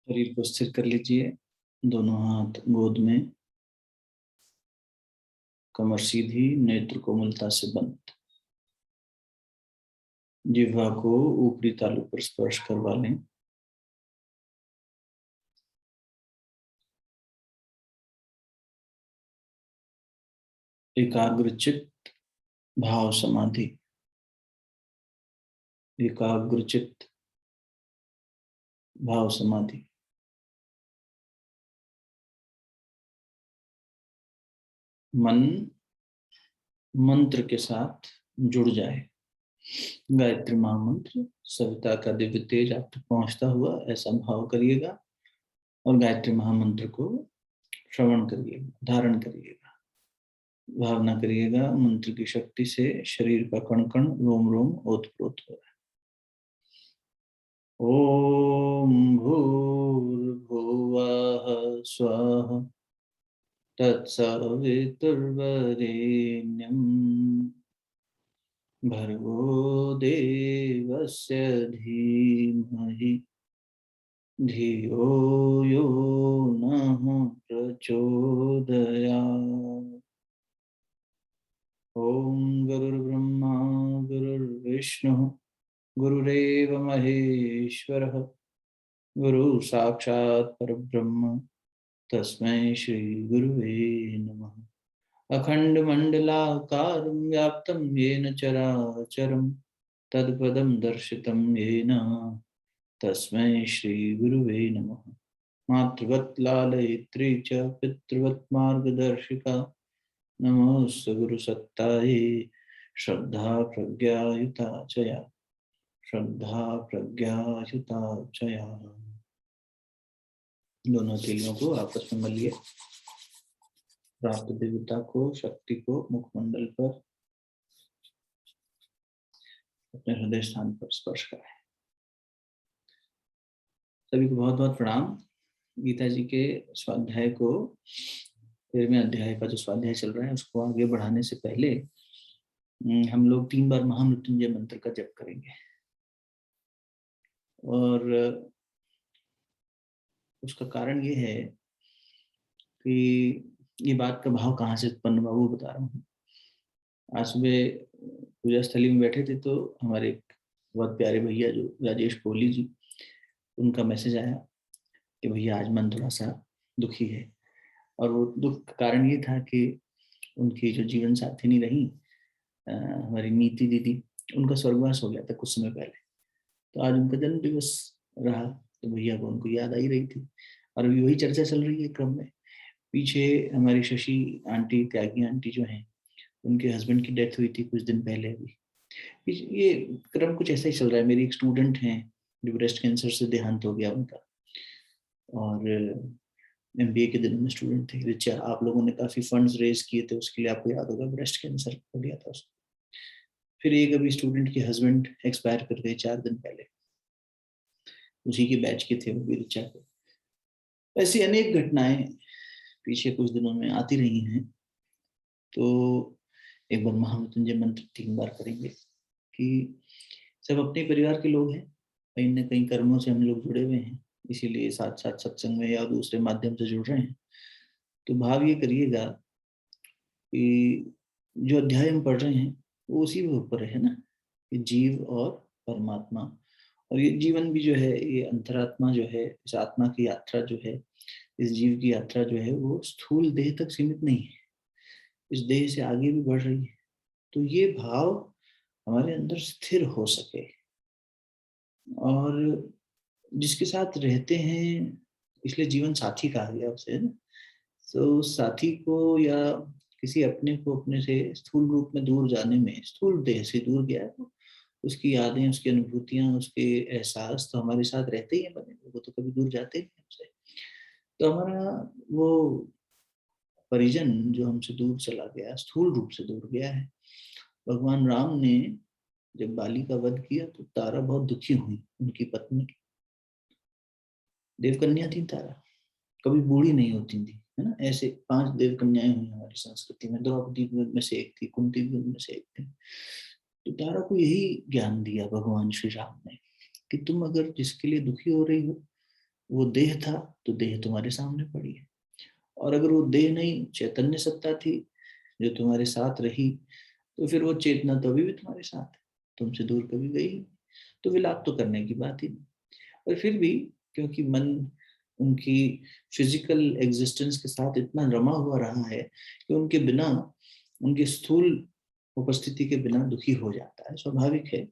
शरीर को स्थिर कर लीजिए। दोनों हाथ गोद में, कमर सीधी, नेत्र कोमलता से बंद। जिह्वा को ऊपरी तालू पर स्पर्श करवा लें। एकाग्रचित्त भाव समाधि। एकाग्रचित्त भाव समाधि। मन मंत्र के साथ जुड़ जाए। गायत्री महामंत्र सविता का दिव्य तेज आप तक पहुंचता हुआ ऐसा भाव करिएगा और गायत्री महामंत्र को श्रवण करिएगा, धारण करिएगा, भावना करिएगा। मंत्र की शक्ति से शरीर का कण कण, रोम रोम ओतप्रोत हो रहा है। ओम भूर्भुवः स्वः तत्सवितुर्वरेण्यं भर्गो देवस्य धीमहि धियो यो नः प्रचोदयात्। ओम गुरुर्ब्रह्मा गुरुर्विष्णुः गुरुरेव महेश्वरः गुरु साक्षात् परब्रह्म तस्मै श्री गुरुवे नमः। अखण्डमण्डलाकारं व्याप्तं येन चराचरं तत्पदं दर्शितं येन तस्मै श्री गुरुवे नमः। मातृवत् लालयित्री च पितृवत् मार्गदर्शिका नमोस्तु गुरुसत्तायै श्रद्धा प्रज्ञायुता च या। श्रद्धा प्रज्ञायुता च या। दोनों हथेलियों को आपस में मलिए। प्राप्त दिव्यता को, शक्ति को मुखमंडल पर, अपने हृदय स्थान पर स्पर्श करें। सभी को बहुत बहुत प्रणाम। गीता जी के स्वाध्याय को, 13वें अध्याय का जो स्वाध्याय चल रहा है उसको आगे बढ़ाने से पहले हम लोग 3 बार महामृत्युंजय मंत्र का जप करेंगे। और उसका कारण ये है कि ये बात का भाव कहाँ से उत्पन्न हुआ वो बता रहा हूँ। आज सुबह पूजा स्थली में बैठे थे तो हमारे बहुत प्यारे भैया जो राजेश कोहली जी, उनका मैसेज आया कि भैया आज मन थोड़ा सा दुखी है। और वो दुख का कारण ये था कि उनकी जो जीवन साथी नहीं रही, हमारी नीति दीदी, उनका स्वर्गवास हो गया था कुछ समय पहले। तो आज उनका जन्म दिवस रहा तो भैया को उनको याद आ ही रही थी। और अभी वही चर्चा चल रही है क्रम में। पीछे हमारी शशि आंटी, त्यागी आंटी जो हैं, उनके हस्बैंड की डेथ हुई थी कुछ दिन पहले। अभी ये क्रम कुछ ऐसा ही चल रहा है। मेरी एक स्टूडेंट हैं जो ब्रेस्ट कैंसर से देहांत हो गया उनका, और MBA के दिनों में स्टूडेंट थे रिचा। आप लोगों ने काफी फंड्स रेज किए थे उसके लिए, आपको याद होगा, ब्रेस्ट कैंसर हो गया था उसको। फिर एक अभी स्टूडेंट के हस्बैंड एक्सपायर कर गए 4 दिन पहले, उसी के बैच के थे वो भी, रिचा के। ऐसी अनेक घटनाएं पीछे कुछ दिनों में आती रही हैं। तो एक बार महामृत्युंजय मंत्र 3 बार करेंगे कि सब अपने परिवार के लोग हैं, कहीं ना कहीं कर्मों से हम लोग जुड़े हुए हैं, इसीलिए साथ साथ सत्संग में या दूसरे माध्यम से जुड़ रहे हैं। तो भाव ये करिएगा कि जो अध्याय हम पढ़ रहे हैं वो उसी के ऊपर है ना, कि जीव और परमात्मा। और ये जीवन भी जो है, ये अंतरात्मा जो है, इस आत्मा की यात्रा जो है, इस जीव की यात्रा जो है वो स्थूल देह तक सीमित नहीं है, इस देह से आगे भी बढ़ रही है। तो ये भाव हमारे अंदर स्थिर हो सके, और जिसके साथ रहते हैं, इसलिए जीवन साथी कहा गया उसे, है ना। तो साथी को या किसी अपने को अपने से स्थूल रूप में दूर जाने में, स्थूल देह से दूर गया है तो उसकी यादें, उसकी अनुभूतियां, उसके एहसास तो हमारे साथ रहते ही हैं बने, वो तो कभी दूर जाते नहीं हमसे। तो हमारा वो परिजन जो हमसे दूर चला गया, स्थूल रूप से दूर गया है। भगवान राम ने जब बाली का वध किया तो तारा बहुत दुखी हुई, उनकी पत्नी देवकन्या थी तारा, कभी बूढ़ी नहीं होती थी, है ना। ऐसे 5 देव कन्याएं हुई हमारी संस्कृति में, द्रौपदी भी उनमें से एक थी, कुंती भी उनमें से एक थी। तो तारा को यही ज्ञान दिया भगवान श्री राम ने कि तुम अगर जिसके लिए दुखी हो रही हो वो देह था तो देह तुम्हारे सामने पड़ी है, और अगर वो देह नहीं चैतन्य सत्ता थी जो तुम्हारे साथ रही, तो फिर वो चेतना तो अभी भी तुम्हारे साथ है, तुमसे दूर कभी गई नहीं। तो विलाप तो करने की बात ही नहीं। और फिर भी क्योंकि मन उनकी फिजिकल एग्जिस्टेंस के साथ इतना रमा हुआ रहा है कि उनके बिना, उनकी स्थूल उपस्थिति के बिना दुखी हो जाता है, स्वाभाविक है।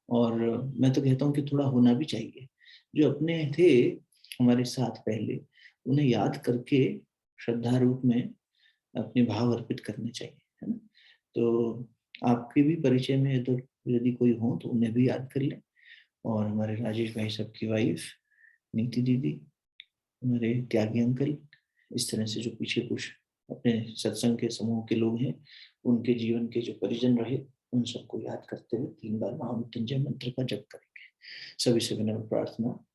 और मैं तो कहता हूँ कि थोड़ा होना भी चाहिए। जो अपने थे हमारे साथ पहले, उन्हें याद करके श्रद्धा रूप में अपने भाव अर्पित करने चाहिए, है ना। तो आपके भी परिचय में यदि कोई हो तो उन्हें भी याद कर लें। और हमारे राजेश भाई साहब की वाइफ नीति दीदी, हमारे त्यागी अंकल, इस तरह से जो पीछे कुछ अपने सत्संग के समूह के लोग हैं, उनके जीवन के जो परिजन रहे, उन सबको याद करते हुए 3 बार महामृत्युंजय मंत्र का जप करेंगे। सभी से विनम्र प्रार्थना,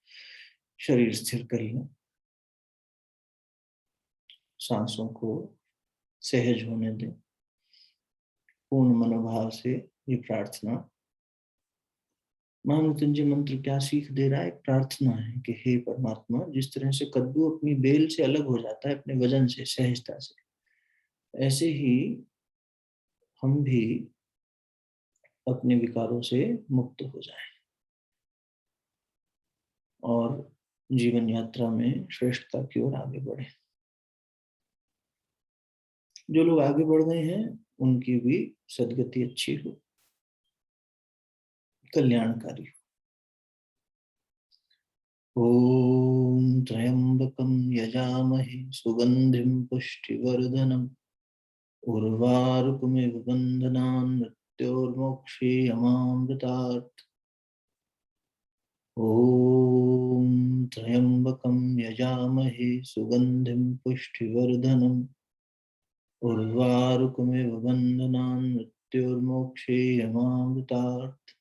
शरीर स्थिर कर लें, सांसों को सहज होने दें, पूर्ण मनोभाव से ये प्रार्थना। महामृत्युंजय मंत्र क्या सीख दे रहा है? एक प्रार्थना है कि हे परमात्मा, जिस तरह से कद्दू अपनी बेल से अलग हो जाता है अपने वजन से, सहजता से, ऐसे ही हम भी अपने विकारों से मुक्त हो जाएं और जीवन यात्रा में श्रेष्ठता की ओर आगे बढ़े। जो लोग आगे बढ़ गए हैं उनकी भी सद्गति अच्छी हो, कल्याणकारी। ओम त्र्यंबकं यजामहे सुगंधिं पुष्टिवर्धनम् उर्वारुकमिव बन्धनान् मृत्योर्मोक्षीयमामृतात्। ओम त्र्यंबकं यजामहे सुगंधिं पुष्टिवर्धनम् उर्वारुकमिव बन्धनान् मृत्योर्मोक्षीयमामृतात्।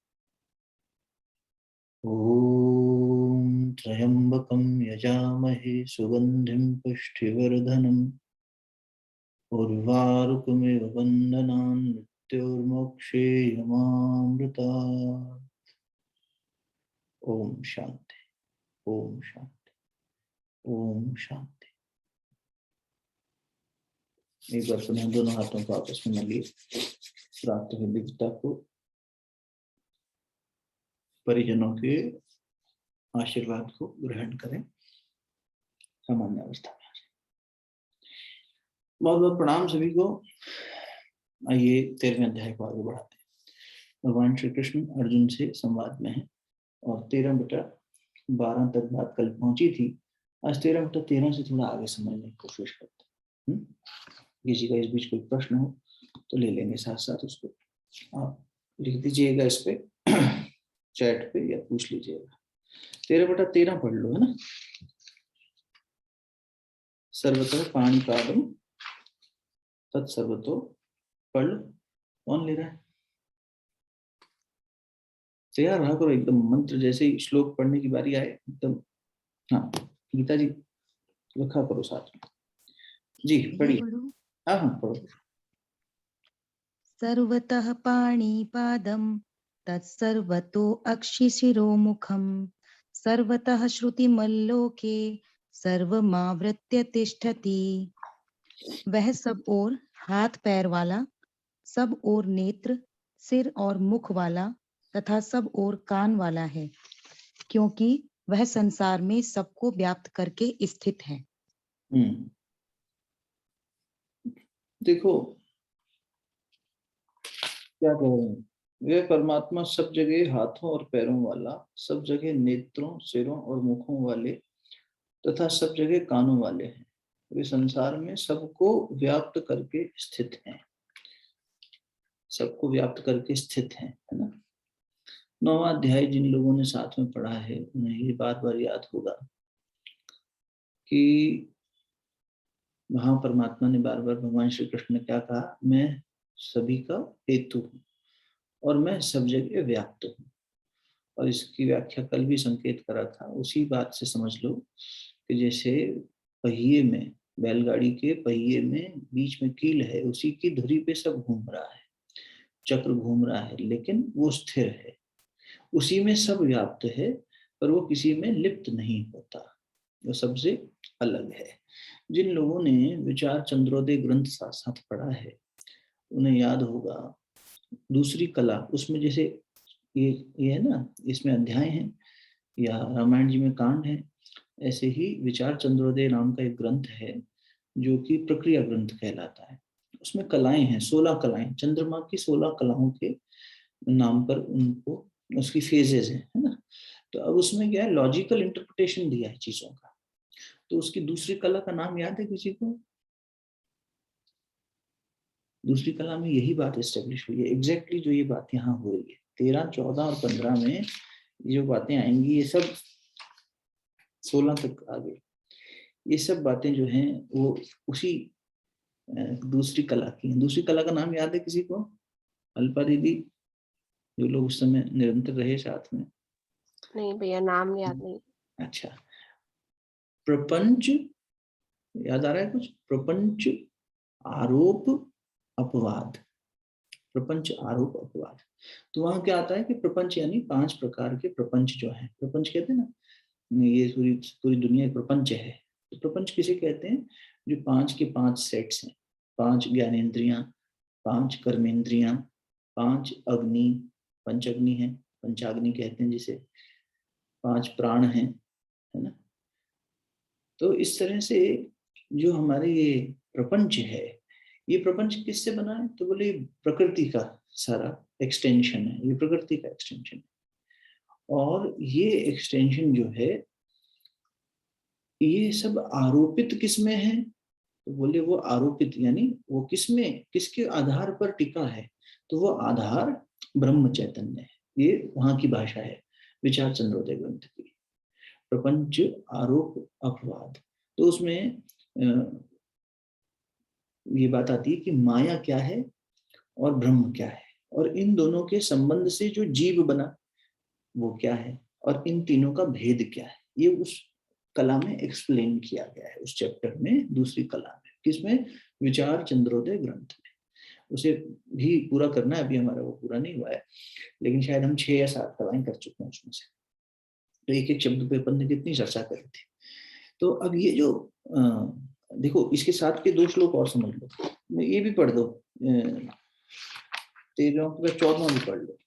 ओम त्र्यंबकं यजामहे सुगंधिं पुष्टिवर्धनम् उर्वारुकमिव बन्धनान् मृत्योर्मोक्षीयमामृतात्। ओम शांति, ओम शांति, ओम शांति। एक बार पुनः दोनों हाथों को आपस में मिलिए, प्राप्त हुई दिव्यता को परिजनों के आशीर्वाद को ग्रहण करें, सामान्य अवस्था में आ जाए। बहुत बहुत प्रणाम सभी को। आइए 13वें अध्याय को आगे बढ़ाते हैं। भगवान श्री कृष्ण अर्जुन से संवाद में है और 13/12 तक बात कल पहुंची थी। आज 13/13 से थोड़ा आगे समझने की कोशिश करते हैं। किसी का इस बीच कोई प्रश्न हो तो ले लेंगे, साथ साथ उसको आप लिख दीजिएगा इस पे चैट पे या पूछ लीजिएगा। 13/13 पढ़ लो, है ना। सर्वतः पाणिपादम तत्सर्वतो, पढ़ लो। कौन ले रहा है? तैयार रहा करो एकदम, मंत्र जैसे ही श्लोक पढ़ने की बारी आए एकदम। हाँ गीता जी रखा करो साथ में। जी पढ़िए। हाँ हाँ पढ़ो। सर्वतः पाणिपादं तत्सर्वतो अक्षिशिरोमुखं सर्वतः श्रुतिमल्लोके सर्वमावृत्य तिष्ठति। वह सब ओर हाथ पैर वाला, सब ओर नेत्र, सिर और मुख वाला तथा सब ओर कान वाला है, क्योंकि वह संसार में सबको व्याप्त करके स्थित है। देखो क्या कह रहे हैं, वह परमात्मा सब जगह हाथों और पैरों वाला, सब जगह नेत्रों, सिरों और मुखों वाले तथा सब जगह कानों वाले हैं। वे संसार में सबको व्याप्त करके स्थित हैं, सबको व्याप्त करके स्थित हैं, है ना। 9वां अध्याय जिन लोगों ने साथ में पढ़ा है उन्हें ये बार बार याद होगा कि वहां परमात्मा ने बार बार, भगवान श्री कृष्ण ने क्या कहा, मैं सभी का हेतु हूँ और मैं सब जगह व्याप्त हूँ। और इसकी व्याख्या कल भी संकेत करा था, उसी बात से समझ लो कि जैसे पहिए में, बैलगाड़ी के पहिए में बीच में कील है, उसी की धुरी पे सब घूम रहा है, चक्र घूम रहा है, लेकिन वो स्थिर है, उसी में सब व्याप्त है, पर वो किसी में लिप्त नहीं होता। वो सबसे अलग है। जिन लोगों ने विचार चंद्रोदय ग्रंथ साथ साथ पढ़ा है उन्हें याद होगा दूसरी कला, उसमें जैसे ये है ना, इसमें अध्याय है या रामायण जी में कांड है, ऐसे ही विचार चंद्रोदय नाम का एक ग्रंथ है जो कि प्रक्रिया ग्रंथ कहलाता है। उसमें कलाएं हैं, 16 कलाएं, चंद्रमा की 16 कलाओं के नाम पर उनको उसकी फेजेस है ना। तो अब उसमें क्या है, लॉजिकल इंटरप्रिटेशन दिया है चीजों का। तो उसकी दूसरी कला का नाम याद है किसी को? दूसरी कला में यही बात एस्टेब्लिश हुई है, एग्जैक्टली जो ये बात यहाँ हो रही है 13, 14 और 15 में जो बातें आएंगी, ये सब 16 तक आ गई, ये सब बातें जो हैं वो उसी दूसरी कला की हैं। दूसरी कला का नाम याद है किसी को? अल्पा दीदी, जो लोग उस समय निरंतर रहे साथ में। नहीं भैया, नाम याद नहीं। अच्छा, प्रपंच याद आ रहा है कुछ? प्रपंच आरोप अपवाद, प्रपंच आरोप अपवाद। तो वहां क्या आता है कि प्रपंच यानी 5 प्रकार के प्रपंच जो है, प्रपंच कहते हैं ना, ये पूरी पूरी दुनिया प्रपंच है। तो प्रपंच किसे कहते हैं? जो 5 के 5 सेट्स हैं, 5 ज्ञानेन्द्रियां, 5 कर्मेंद्रियां, 5 अग्नि, पंच अग्नि है, पंचाग्नि कहते हैं जिसे, 5 प्राण हैं, है ना। तो इस तरह से जो हमारे ये प्रपंच है, ये प्रपंच किससे बना है? तो बोले प्रकृति का सारा एक्सटेंशन है, ये प्रकृति का एक्सटेंशन है। और ये एक्सटेंशन जो है ये सब आरोपित किसमें है? तो बोले वो आरोपित यानी वो किसमें, किसके आधार पर टिका है? तो वो आधार ब्रह्म चैतन्य है। ये वहां की भाषा है विचार चंद्रोदय ग्रंथ की, प्रपंच आरोप अपवाद। तो उसमें ये बात आती है कि माया क्या है और ब्रह्म क्या है, और इन दोनों के संबंध से जो जीव बना वो क्या है, और इन तीनों का भेद क्या है, ये उस कला में एक्सप्लेन किया गया है, उस चैप्टर में, दूसरी कला में। किसमें? विचार चंद्रोदय ग्रंथ में। उसे भी पूरा करना है, अभी हमारा वो पूरा नहीं हुआ है, लेकिन शायद हम 6 या 7 कलाएं कर चुके हैं उसमें से। तो एक एक शब्द पे अपन ने कितनी चर्चा करी थी। तो अब ये जो देखो, इसके साथ के 2 श्लोक और समझ लो, ये भी पढ़ दो, 13 के बाद 14 भी पढ़ लो,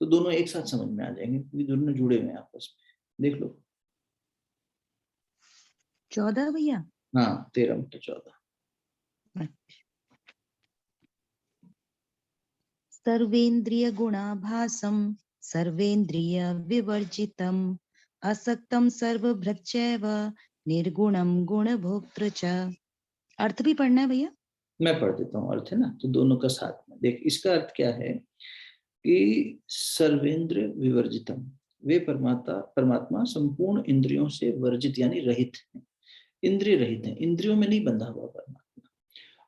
तो दोनों एक साथ समझ में आ जाएंगे क्योंकि दोनों जुड़े हुए हैं आपस में। देख लो 14 भैया। हाँ, 13 में 14। सर्वेन्द्रिय गुणाभासम सर्वेन्द्रिय विवर्जितम असक्तम सर्वभृच्चैव निर्गुणम गुणभोक्तृ च। अर्थ भी पढ़ना है भैया? मैं पढ़ देता हूँ अर्थ, है ना, तो दोनों का साथ में देख। इसका अर्थ क्या है कि सर्वेंद्र विवर्जितम, वे परमात्मा संपूर्ण इंद्रियों से वर्जित यानी रहित है, इंद्रिय रहित है, इंद्रियों में नहीं बंधा हुआ परमात्मा।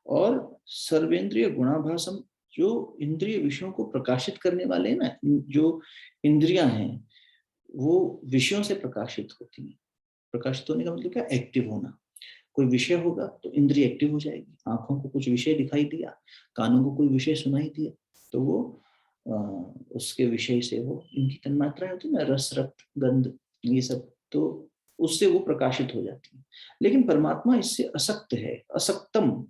और सर्वेंद्रिय गुणाभासम, जो इंद्रिय विषयों को प्रकाशित करने वाले हैं ना, जो इंद्रियां हैं वो विषयों से प्रकाशित होती हैं। प्रकाशित होने का मतलब क्या? एक्टिव होना। कोई विषय होगा तो इंद्रिय एक्टिव हो जाएगी, आंखों को कुछ विषय दिखाई दिया, कानों को कोई विषय सुनाई दिया, तो वो उसके विषय से वो, इनकी तन्मात्राएं होती है ना, रस रक्त गंध ये सब, तो उससे वो प्रकाशित हो जाती है। लेकिन परमात्मा इससे असक्त है, असक्तम,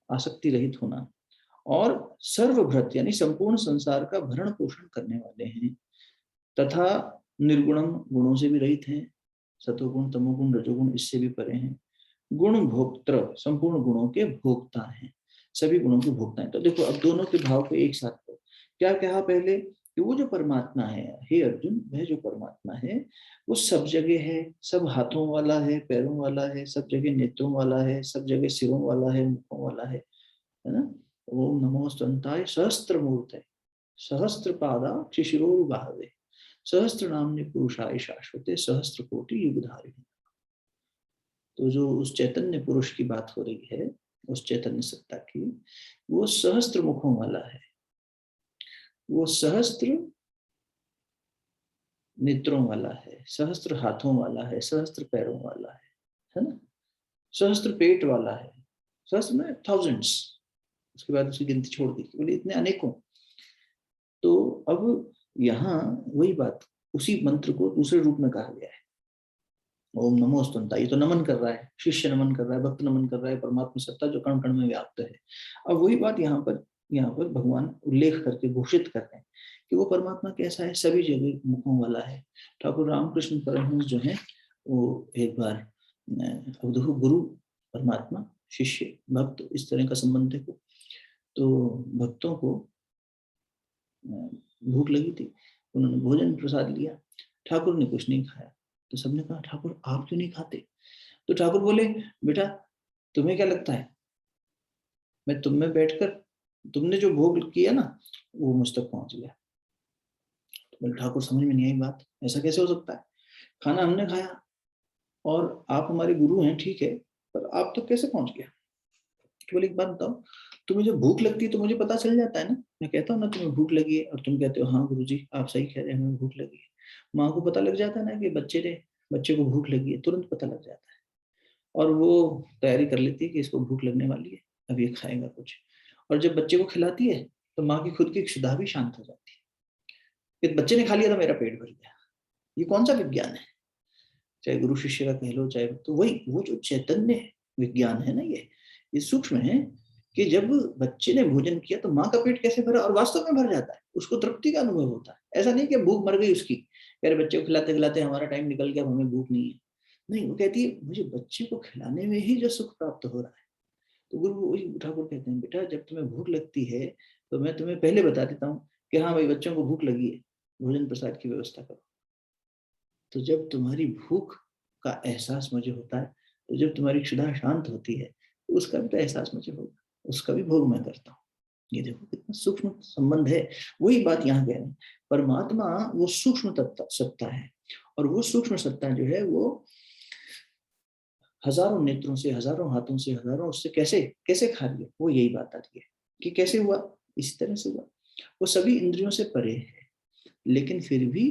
आसक्ति रहित होना, और सर्वभृत यानी संपूर्ण संसार का भरण पोषण करने वाले हैं, तथा निर्गुणम, गुणों से भी रहित हैं, सतोगुण तमोगुण रजोगुण इससे भी परे हैं, गुण भोक्तृ, संपूर्ण गुणों के भोक्ता हैं, सभी गुणों के भोक्ता हैं। तो देखो अब दोनों के भाव को एक साथ करो। क्या कहा पहले कि वो जो परमात्मा है, हे अर्जुन, वह जो परमात्मा है वो सब जगह है, सब हाथों वाला है, पैरों वाला है, सब जगह नेत्रों वाला है, सब जगह सिरों वाला है, मुखों वाला है ना। ओम नमो स्तंताय सहस्त्र मूर्ते सहस्त्र पादा शिशिरोरुबाहवे सहस्त्र नामने पुरुषाय शाश्वते सहस्त्र कोटि युगधारिणे। तो जो उस चैतन्य पुरुष की बात हो रही है, उस चैतन्य सत्ता की, वो सहस्त्र मुखों वाला है, वो सहस्त्र नेत्रों वाला है, सहस्त्र हाथों वाला है, सहस्त्र पैरों वाला है ना, सहस्त्र पेट वाला है, सहस्त्र में थाउजेंड्स, उसके बाद उसकी गिनती छोड़ दी, बोले इतने अनेकों। तो अब यहाँ वही बात उसी मंत्र को दूसरे रूप में कहा गया है, ओम नमो स्तुवंताय, ये तो नमन कर रहा है, शिष्य नमन कर रहा है, भक्त नमन कर रहा है परमात्मा सत्ता जो कण कण में व्याप्त है। अब वही बात यहाँ पर भगवान उल्लेख करके घोषित कर रहे हैं कि वो परमात्मा कैसा है, सभी जगह मुखों वाला है। ठाकुर रामकृष्ण परमहंस जो है वो एक बार अवधूत गुरु परमात्मा शिष्य भक्त इस तरह का संबंध है। तो भक्तों को भूख लगी थी, उन्होंने भोजन प्रसाद लिया, ठाकुर ने कुछ नहीं खाया। तो सबने कहा ठाकुर आप क्यों नहीं खाते? तो ठाकुर बोले बेटा तुम्हें क्या लगता है मैं तुम में बैठकर तुमने जो भोग किया ना वो मुझ तक पहुंच गया? तो बोले ठाकुर समझ में नहीं आई बात, ऐसा कैसे हो सकता है? खाना हमने खाया और आप हमारे गुरु हैं ठीक है, पर आप तक कैसे पहुंच गया? तो बोले एक बात बताओ, तुम्हें जब भूख लगती है तो मुझे पता चल जाता है ना, मैं कहता हूँ ना तुम्हें भूख लगी है और तुम कहते हो हाँ गुरुजी आप सही कह रहे हैं हमें भूख लगी है। माँ को पता लग जाता है ना कि बच्चे को भूख लगी है, तुरंत पता लग जाता है और वो तैयारी कर लेती है कि इसको भूख लगने वाली है, अब ये खाएगा कुछ। और जब बच्चे को खिलाती है तो माँ की खुद की क्षुधा भी शांत हो जाती है कि बच्चे ने खा लिया तो मेरा पेट भर गया। ये कौन सा विज्ञान है? चाहे गुरु शिष्य का कह लो चाहे, तो वही वो जो चैतन्य विज्ञान है ना, ये सूक्ष्म है कि जब बच्चे ने भोजन किया तो माँ का पेट कैसे भरा और वास्तव में भर जाता है, उसको तृप्ति का अनुभव होता है। ऐसा नहीं कि भूख मर गई उसकी, यार बच्चे को खिलाते खिलाते हमारा टाइम निकल गया, हमें भूख नहीं है। नहीं, वो कहती है मुझे बच्चे को खिलाने में ही जो सुख प्राप्त हो रहा है। तो गुरु ठाकुर कहते हैं बेटा जब तुम्हें भूख लगती है तो मैं तुम्हें पहले बता देता हूँ कि हाँ भाई बच्चों को भूख लगी है, भोजन प्रसाद की व्यवस्था करो। तो जब तुम्हारी भूख का एहसास मुझे होता है, तो जब तुम्हारी क्षुधा शांत होती है तो उसका भी तो एहसास मुझे होगा, उसका भी भोग मैं करता हूँ। ये देखो कितना सूक्ष्म संबंध है। वही बात यहाँ कह रहे हैं, परमात्मा वो सूक्ष्म सत्ता है और वो सूक्ष्म सत्ता जो है वो हजारों नेत्रों से, हजारों हाथों से, हजारों उससे कैसे कैसे खा लिया, वो यही बात आ रही है कि कैसे हुआ, इस तरह से हुआ। वो सभी इंद्रियों से परे है लेकिन फिर भी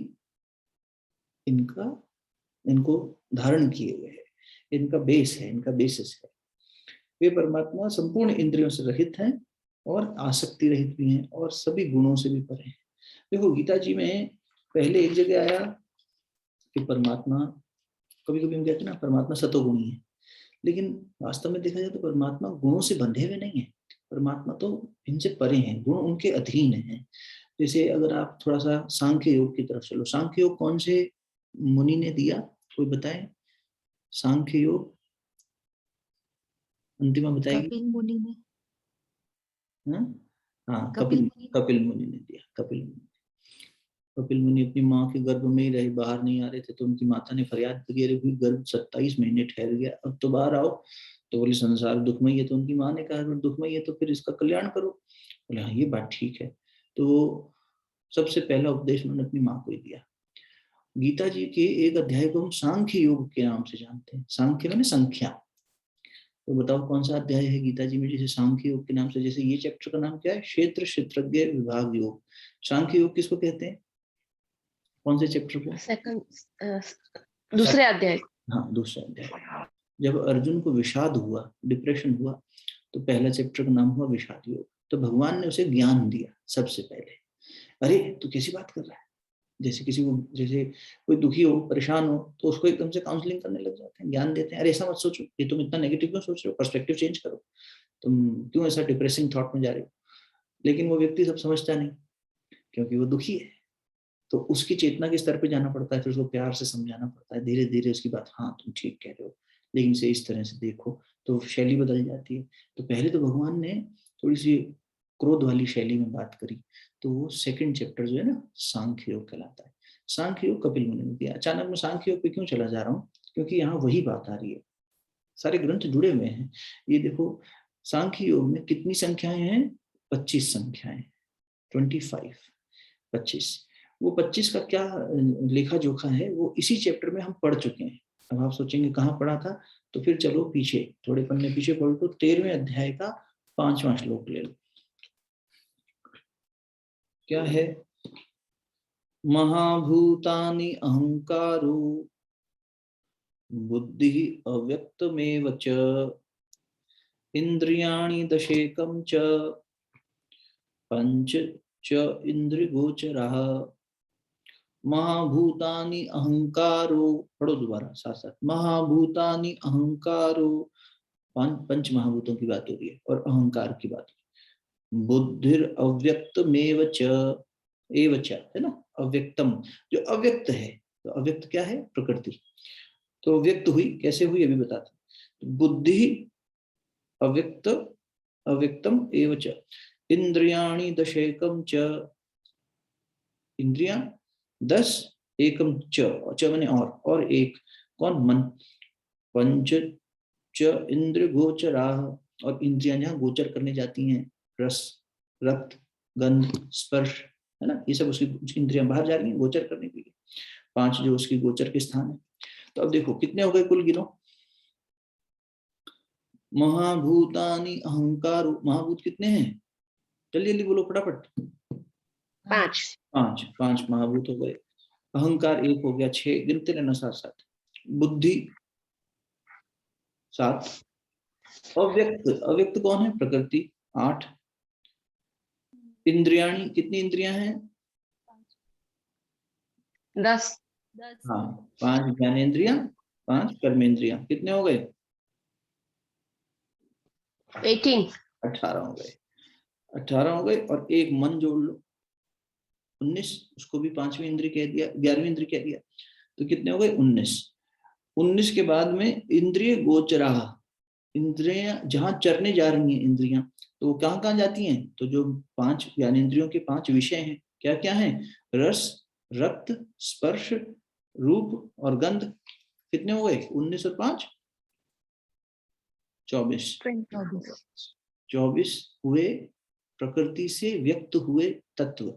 इनको धारण किए हुए है, इनका बेस है, इनका बेसिस है। वे परमात्मा संपूर्ण इंद्रियों से रहित हैं और आसक्ति रहित भी हैं और सभी गुणों से भी परे हैं। देखो गीता जी में पहले एक जगह आया कि परमात्मा, कभी कभी हम कहते हैं ना परमात्मा सतोगुणी है, लेकिन वास्तव में देखा जाए तो परमात्मा गुणों से बंधे हुए नहीं है, परमात्मा तो इनसे परे हैं, गुण उनके अधीन हैं। जैसे अगर आप थोड़ा सा सांख्य योग की तरफ चलो, सांख्य योग कौन से मुनि ने दिया, कोई बताए? सांख्य योग अंतिमा बताएगी। कपिल मुनि ने। हाँ हाँ, कपिल मुनि ने। कपिल मुनि ने दिया। कपिल मुनि अपनी माँ के गर्भ में ही रहे, बाहर नहीं आ रहे थे, तो उनकी माता ने फरियाद वगैरह हुई, गर्भ 27 महीने ठहर गया, अब तो बाहर आओ। तो बोले संसार दुखमय है, तो उनकी माँ ने कहा अगर दुखमय है तो फिर इसका कल्याण करो। बोले हाँ ये बात ठीक है। तो सबसे पहला उपदेश उन्होंने अपनी माँ को ही दिया। गीता जी के एक अध्याय को हम सांख्य योग के नाम से जानते हैं, सांख्य मैंने संख्या। तो बताओ कौन सा अध्याय है गीता जी में जैसे सांख्य योग के नाम से, जैसे ये चैप्टर का नाम क्या है, क्षेत्र क्षेत्रज्ञ विभाग योग। सांख्य योग किसको कहते हैं, कौन से चैप्टर को? सेकंड दूसरे अध्याय। हाँ दूसरा अध्याय। जब अर्जुन को विषाद हुआ, डिप्रेशन हुआ, तो पहला चैप्टर का नाम हुआ विषाद योग। तो भगवान ने उसे ज्ञान दिया सबसे पहले। अरे तू कैसी बात कर रहा है, जैसे किसी को, जैसे कोई दुखी हो परेशान हो तो उसको एकदम से काउंसलिंग करने लग जाते हैं, ज्ञान देते हैं, अरे ऐसा मत सोचो, ये तुम इतना नेगेटिव क्यों सोच रहे हो, पर्सपेक्टिव चेंज करो, तुम क्यों ऐसा डिप्रेसिंग थॉट में जा रहे हो। लेकिन वो व्यक्ति सब समझता नहीं क्योंकि वो दुखी है, तो उसकी चेतना के स्तर पे जाना पड़ता है, फिर उसको प्यार से समझाना पड़ता है, धीरे धीरे उसकी बात, हाँ तुम ठीक कह रहे हो लेकिन इसे इस तरह से देखो, तो शैली बदल जाती है। तो पहले तो भगवान ने थोड़ी सी क्रोध वाली शैली में बात करी, तो वो सेकंड चैप्टर जो है ना सांख्य योग कहलाता है। सांख्य योग कपिल मुनि ने दिया। अचानक मैं सांख्य योग पे क्यों चला जा रहा हूँ, क्योंकि यहाँ वही बात आ रही है, सारे ग्रंथ जुड़े हुए हैं। ये देखो सांख्य योग में कितनी संख्याएं हैं, 25 संख्याएं, 25, 25। वो 25 का क्या लेखा जोखा है वो इसी चैप्टर में हम पढ़ चुके हैं। अब आप सोचेंगे कहाँ पढ़ा था, तो फिर चलो पीछे थोड़े पन्ने पीछे पढ़ो तो 13वें अध्याय का 5वां श्लोक ले लो। क्या है, महाभूतानि अहंकारो बुद्धि अव्यक्तमेव च इंद्रियाणि दशेकं च पंच च इंद्रियगोचराः महाभूतानि अहंकारो, पढ़ो दोबारा साथ साथ, महाभूतानि अहंकारो, पंच महाभूतों की बात हो रही है और अहंकार की बात हो रही है। बुद्धिर अव्यक्तमेव च, एव च, है ना, अव्यक्तम, जो अव्यक्त है, तो अव्यक्त क्या है, प्रकृति, तो व्यक्त हुई, कैसे हुई अभी बताता हूं। बुद्धि अव्यक्त अव्यक्तम एव च, इंद्रियाणि दशेकम च, इंद्रियां 10, एकम च माने और एक, कौन, मन, पंच च इंद्र गोचरा, और इंद्रियां जहां गोचर करने जाती हैं, रस, रक्त, गंध, स्पर्श, है ना, ये सब उसकी इंद्रियां बाहर जा रही हैं गोचर करने के लिए, 5 जो उसकी गोचर के स्थान है। तो अब देखो कितने हो गए कुल, गिनो। महाभूतानि अहंकार, महाभूत कितने हैं, जल्दी जल्दी बोलो फटाफट। 5 पांच महाभूत हो गए, अहंकार 1 हो गया, 6 गिनते रहना साथ साथ, बुद्धि 7, अव्यक्त, अव्यक्त कौन है, प्रकृति 8, इंद्रियाणी, कितनी इंद्रियां हैं, 10 हाँ 5 ज्ञानेन्द्रियां, 5 कर्मेंद्रियां, कितने हो गए, 18 18 हो गए, 18 हो गए, और एक मन जोड़ लो 19, उसको भी 5वीं इंद्रिय कह दिया, 11वीं इंद्रिय कह दिया, तो कितने हो गए 19। 19 के बाद में इंद्रिय गोचरा, इंद्रियां जहां चरने जा रही हैं इंद्रियां, तो वो कहाँ कहाँ जाती हैं, तो जो 5 ज्ञानेंद्रियों के 5 विषय हैं, क्या क्या हैं, रस, रक्त, स्पर्श, रूप और गंध, कितने हो गए 19 और 5 24, 24 हुए प्रकृति से व्यक्त हुए तत्व,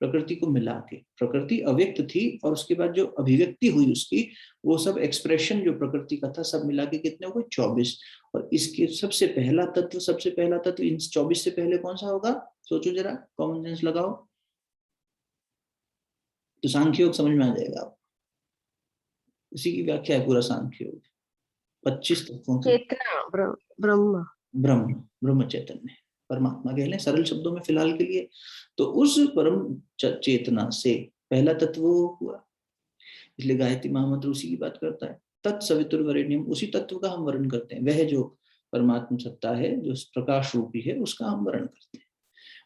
प्रकृति को मिला के, प्रकृति अव्यक्त थी और उसके बाद जो अभिव्यक्ति हुई उसकी, वो सब एक्सप्रेशन जो प्रकृति का था सब मिला के कितने हो गए 24। और इसके सबसे पहला तत्व इन 24 से पहले कौन सा होगा, सोचो जरा, कॉमन सेंस लगाओ, तो सांख्य योग समझ में आ जाएगा आप, इसी की व्याख्या है पूरा सांख्य योग, 25 तत्वों की, चेतना, ब्रह्म, ब्रह्म, ब्रह्म चैतन्य, परमात्मा कह लें सरल शब्दों में फिलहाल के लिए। तो उस परम चेतना से पहला तत्व हुआ, इसलिए गायत्री महामंत्र उसी की बात करता है, तत्सवितुर्वरेण्यम, उसी तत्व का हम वर्णन करते हैं, वह जो परमात्मा सत्ता है, जो प्रकाश रूपी है, उसका हम वर्णन करते हैं।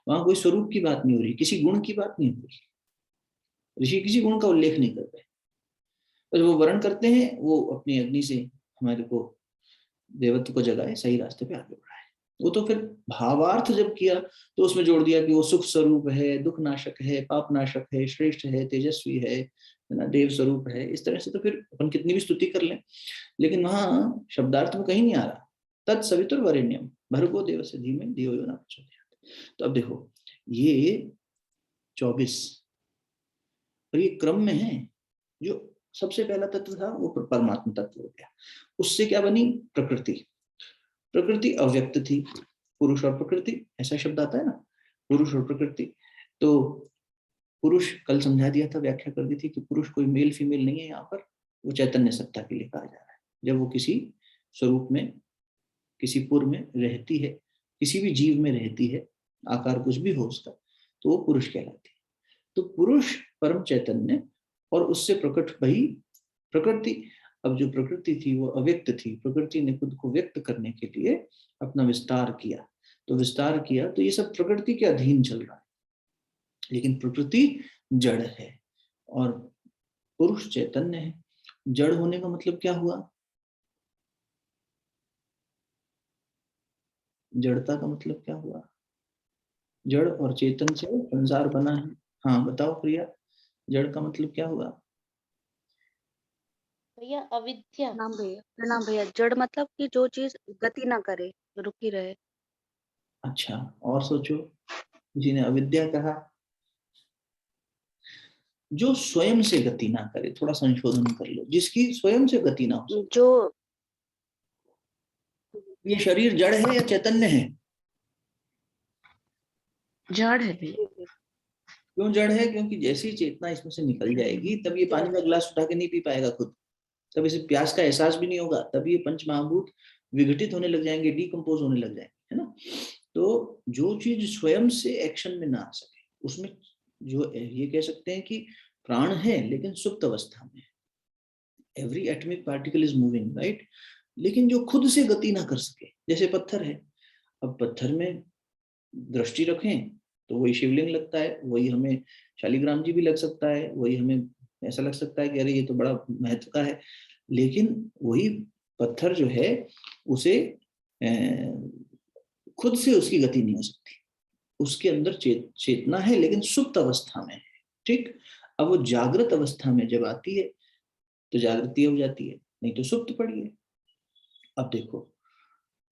वहां कोई स्वरूप की बात नहीं हो रही, किसी गुण की बात नहीं हो रही, ऋषि किसी गुण का उल्लेख नहीं कर रहे, बस वो वर्णन करते हैं, वो अपनी अग्नि से हमारे को देवत्व को जगाए, सही रास्ते पे आगे बढ़ाए। वो तो फिर भावार्थ जब किया तो उसमें जोड़ दिया कि वो सुख स्वरूप है, दुख नाशक है, पाप नाशक है, श्रेष्ठ है, तेजस्वी है ना, देव स्वरूप है, इस तरह से तो फिर अपन कितनी भी स्तुति कर लें, लेकिन वहां शब्दार्थ में कहीं नहीं आ रहा, तत्सवितुर्वरेण्यम भर्गो देवस्य धीमहि धियो यो न प्रचोदयात्। तो अब देखो ये 24 और ये क्रम में है, जो सबसे पहला तत्व था वो परमात्मा तत्व हो गया, उससे क्या बनी प्रकृति, प्रकृति अव्यक्त थी, पुरुष और प्रकृति ऐसा शब्द आता है ना, पुरुष और प्रकृति। तो पुरुष कल समझा दिया था, व्याख्या कर दी थी कि पुरुष कोई मेल फीमेल नहीं है, यहाँ पर वो चैतन्य सत्ता के लिए कहा जा रहा है, जब वो किसी स्वरूप में, किसी पुर में रहती है, किसी भी जीव में रहती है, आकार कुछ भी हो उसका, तो वो पुरुष कहलाती है। तो पुरुष परम चैतन्य और उससे प्रकट भई प्रकृति। अब जो प्रकृति थी वो अव्यक्त थी, प्रकृति ने खुद को व्यक्त करने के लिए अपना विस्तार किया, तो विस्तार किया तो ये सब प्रकृति के अधीन चल रहा है, लेकिन प्रकृति जड़ है और पुरुष चैतन्य है। जड़ होने का मतलब क्या हुआ, जड़ता का मतलब क्या हुआ, जड़ और चेतन से संसार बना है। हाँ बताओ प्रिया, जड़ का मतलब क्या हुआ, भैया अविद्या। प्रणाम भैया, जड़ मतलब कि जो चीज गति ना करे, रुकी रहे। अच्छा और सोचो, किसी ने अविद्या कहा, जो स्वयं से गति ना करे, थोड़ा संशोधन कर लो, जिसकी स्वयं से गति ना हो। जो ये शरीर जड़ है या चैतन्य है, जड़ है भैया। क्यों जड़ है, क्योंकि जैसी चेतना इसमें से निकल जाएगी तब ये पानी का गिलास उठा के नहीं पी पाएगा खुद, तब इसे प्यास का एहसास भी नहीं होगा, तब ये पंच महाभूत विघटित होने लग जाएंगे, डिकम्पोज होने लग जाएंगे, है ना। तो जो चीज स्वयं से एक्शन में ना आ सके, उसमें जो ये कह सकते हैं कि प्राण है लेकिन सुप्त अवस्था में। Every atomic particle is moving, right, लेकिन जो खुद से गति ना कर सके, जैसे पत्थर है। अब पत्थर में दृष्टि रखें तो वही शिवलिंग लगता है, वही हमें शालिग्राम जी भी लग सकता है, वही हमें ऐसा लग सकता है कि अरे ये तो बड़ा महत्व का है, लेकिन वही पत्थर जो है उसे खुद से उसकी गति नहीं हो सकती। उसके अंदर चेतना है लेकिन सुप्त अवस्था में है, ठीक। अब वो जागृत अवस्था में जब आती है तो जागृति हो जाती है, नहीं तो सुप्त पड़ी है। अब देखो,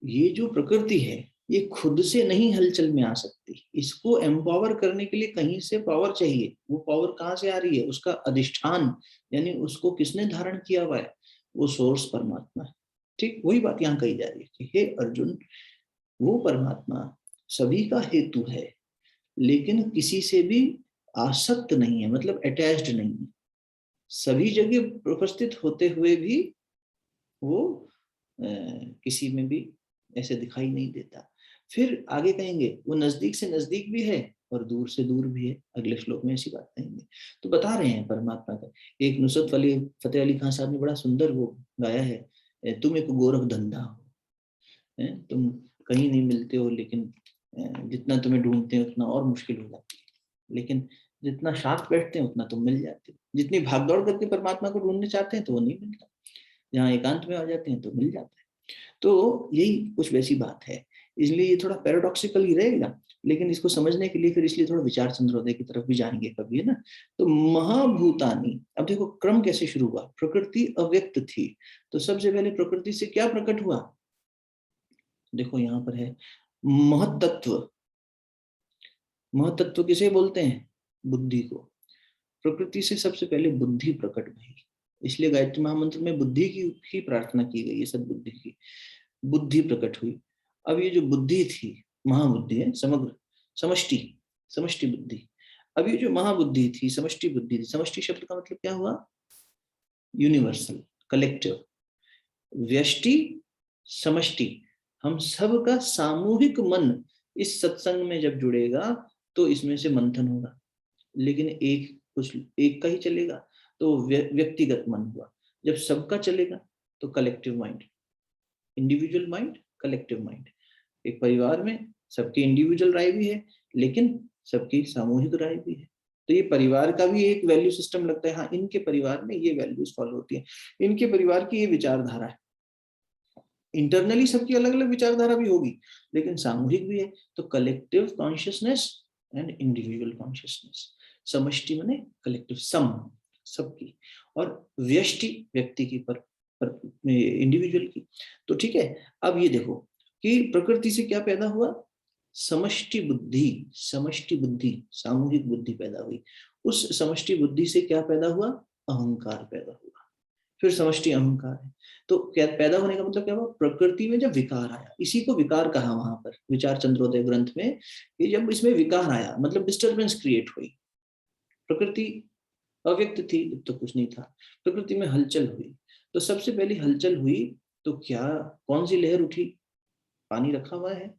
ये जो प्रकृति है ये खुद से नहीं हलचल में आ सकती, इसको एम्पावर करने के लिए कहीं से पावर चाहिए। वो पावर कहाँ से आ रही है? उसका अधिष्ठान, यानी उसको किसने धारण किया हुआ है? वो सोर्स परमात्मा है, ठीक। वही बात यहाँ कही जा रही है कि हे अर्जुन, वो परमात्मा सभी का हेतु है लेकिन किसी से भी आसक्त नहीं है, मतलब अटैच्ड नहीं है। सभी जगह उपस्थित होते हुए भी वो किसी में भी ऐसे दिखाई नहीं देता। फिर आगे कहेंगे वो नजदीक से नजदीक भी है और दूर से दूर भी है, अगले श्लोक में ऐसी बात कहेंगे। तो बता रहे हैं परमात्मा का। एक नुसरत फतेह अली खान साहब ने बड़ा सुंदर वो गाया है, तुम एक गोरख धंधा हो, तुम कहीं नहीं मिलते हो लेकिन जितना तुम्हें ढूंढते हैं उतना और मुश्किल हो जाती है, लेकिन जितना साथ बैठते हैं उतना तुम मिल जाते हो। जितनी भागदौड़ करके परमात्मा को ढूंढने चाहते हैं तो वो नहीं मिलता, जहाँ एकांत में आ जाते हैं तो मिल जाता है। तो यही कुछ वैसी बात है, इसलिए ये थोड़ा पैराडॉक्सिकल ही रहेगा, लेकिन इसको समझने के लिए फिर इसलिए थोड़ा विचार चंद्रोदय की तरफ भी जाएंगे कभी, है ना। तो महाभूतानी, अब देखो क्रम कैसे शुरू हुआ। प्रकृति अव्यक्त थी, तो सबसे पहले प्रकृति से क्या प्रकट हुआ? देखो यहाँ पर है महतत्व। महतत्व किसे बोलते हैं? बुद्धि को। प्रकृति से सबसे पहले बुद्धि प्रकट हुई, इसलिए गायत्री महामंत्र में बुद्धि की प्रार्थना की गई है, सद्बुद्धि की। बुद्धि प्रकट हुई। अब ये जो बुद्धि थी, महाबुद्धि है, समग्र समष्टि, समष्टि बुद्धि। अब ये जो महाबुद्धि थी, समष्टि बुद्धि थी, समष्टि शब्द का मतलब क्या हुआ? Universal, collective. व्यष्टि, समष्टि, हम सब का सामूहिक मन इस सत्संग में जब जुड़ेगा तो इसमें से मंथन होगा, लेकिन एक का ही चलेगा तो व्यक्तिगत मन हुआ। जब सबका चलेगा तो collective mind, individual mind, collective mind. एक परिवार में सबकी इंडिविजुअल राय भी है लेकिन सबकी सामूहिक राय भी है, तो ये परिवार का भी एक वैल्यू सिस्टम लगता है। हाँ, इनके परिवार में ये वैल्यूज फॉलो होती है, इनके परिवार की ये विचारधारा है। इंटरनली सबकी अलग अलग विचारधारा भी होगी लेकिन सामूहिक भी है। तो collective consciousness and individual consciousness. समष्टि माने कलेक्टिव, सम, सबकी, और व्यष्टि व्यक्ति की, पर इंडिविजुअल की। तो ठीक है, अब ये देखो कि प्रकृति से क्या पैदा हुआ? समष्टि बुद्धि, समष्टि बुद्धि, सामूहिक बुद्धि पैदा हुई। उस समष्टि बुद्धि से क्या पैदा हुआ? अहंकार पैदा हुआ। फिर समष्टि अहंकार है। तो क्या पैदा होने का मतलब क्या हुआ? प्रकृति में जब विकार आया, इसी को विकार कहा वहां पर विचार चंद्रोदय ग्रंथ में, कि जब इसमें विकार आया मतलब डिस्टर्बेंस क्रिएट हुई। प्रकृति अव्यक्त थी तो कुछ नहीं था, प्रकृति में हलचल हुई। तो सबसे पहली हलचल हुई तो क्या, कौन सी लहर उठी? पानी रखा हुआ है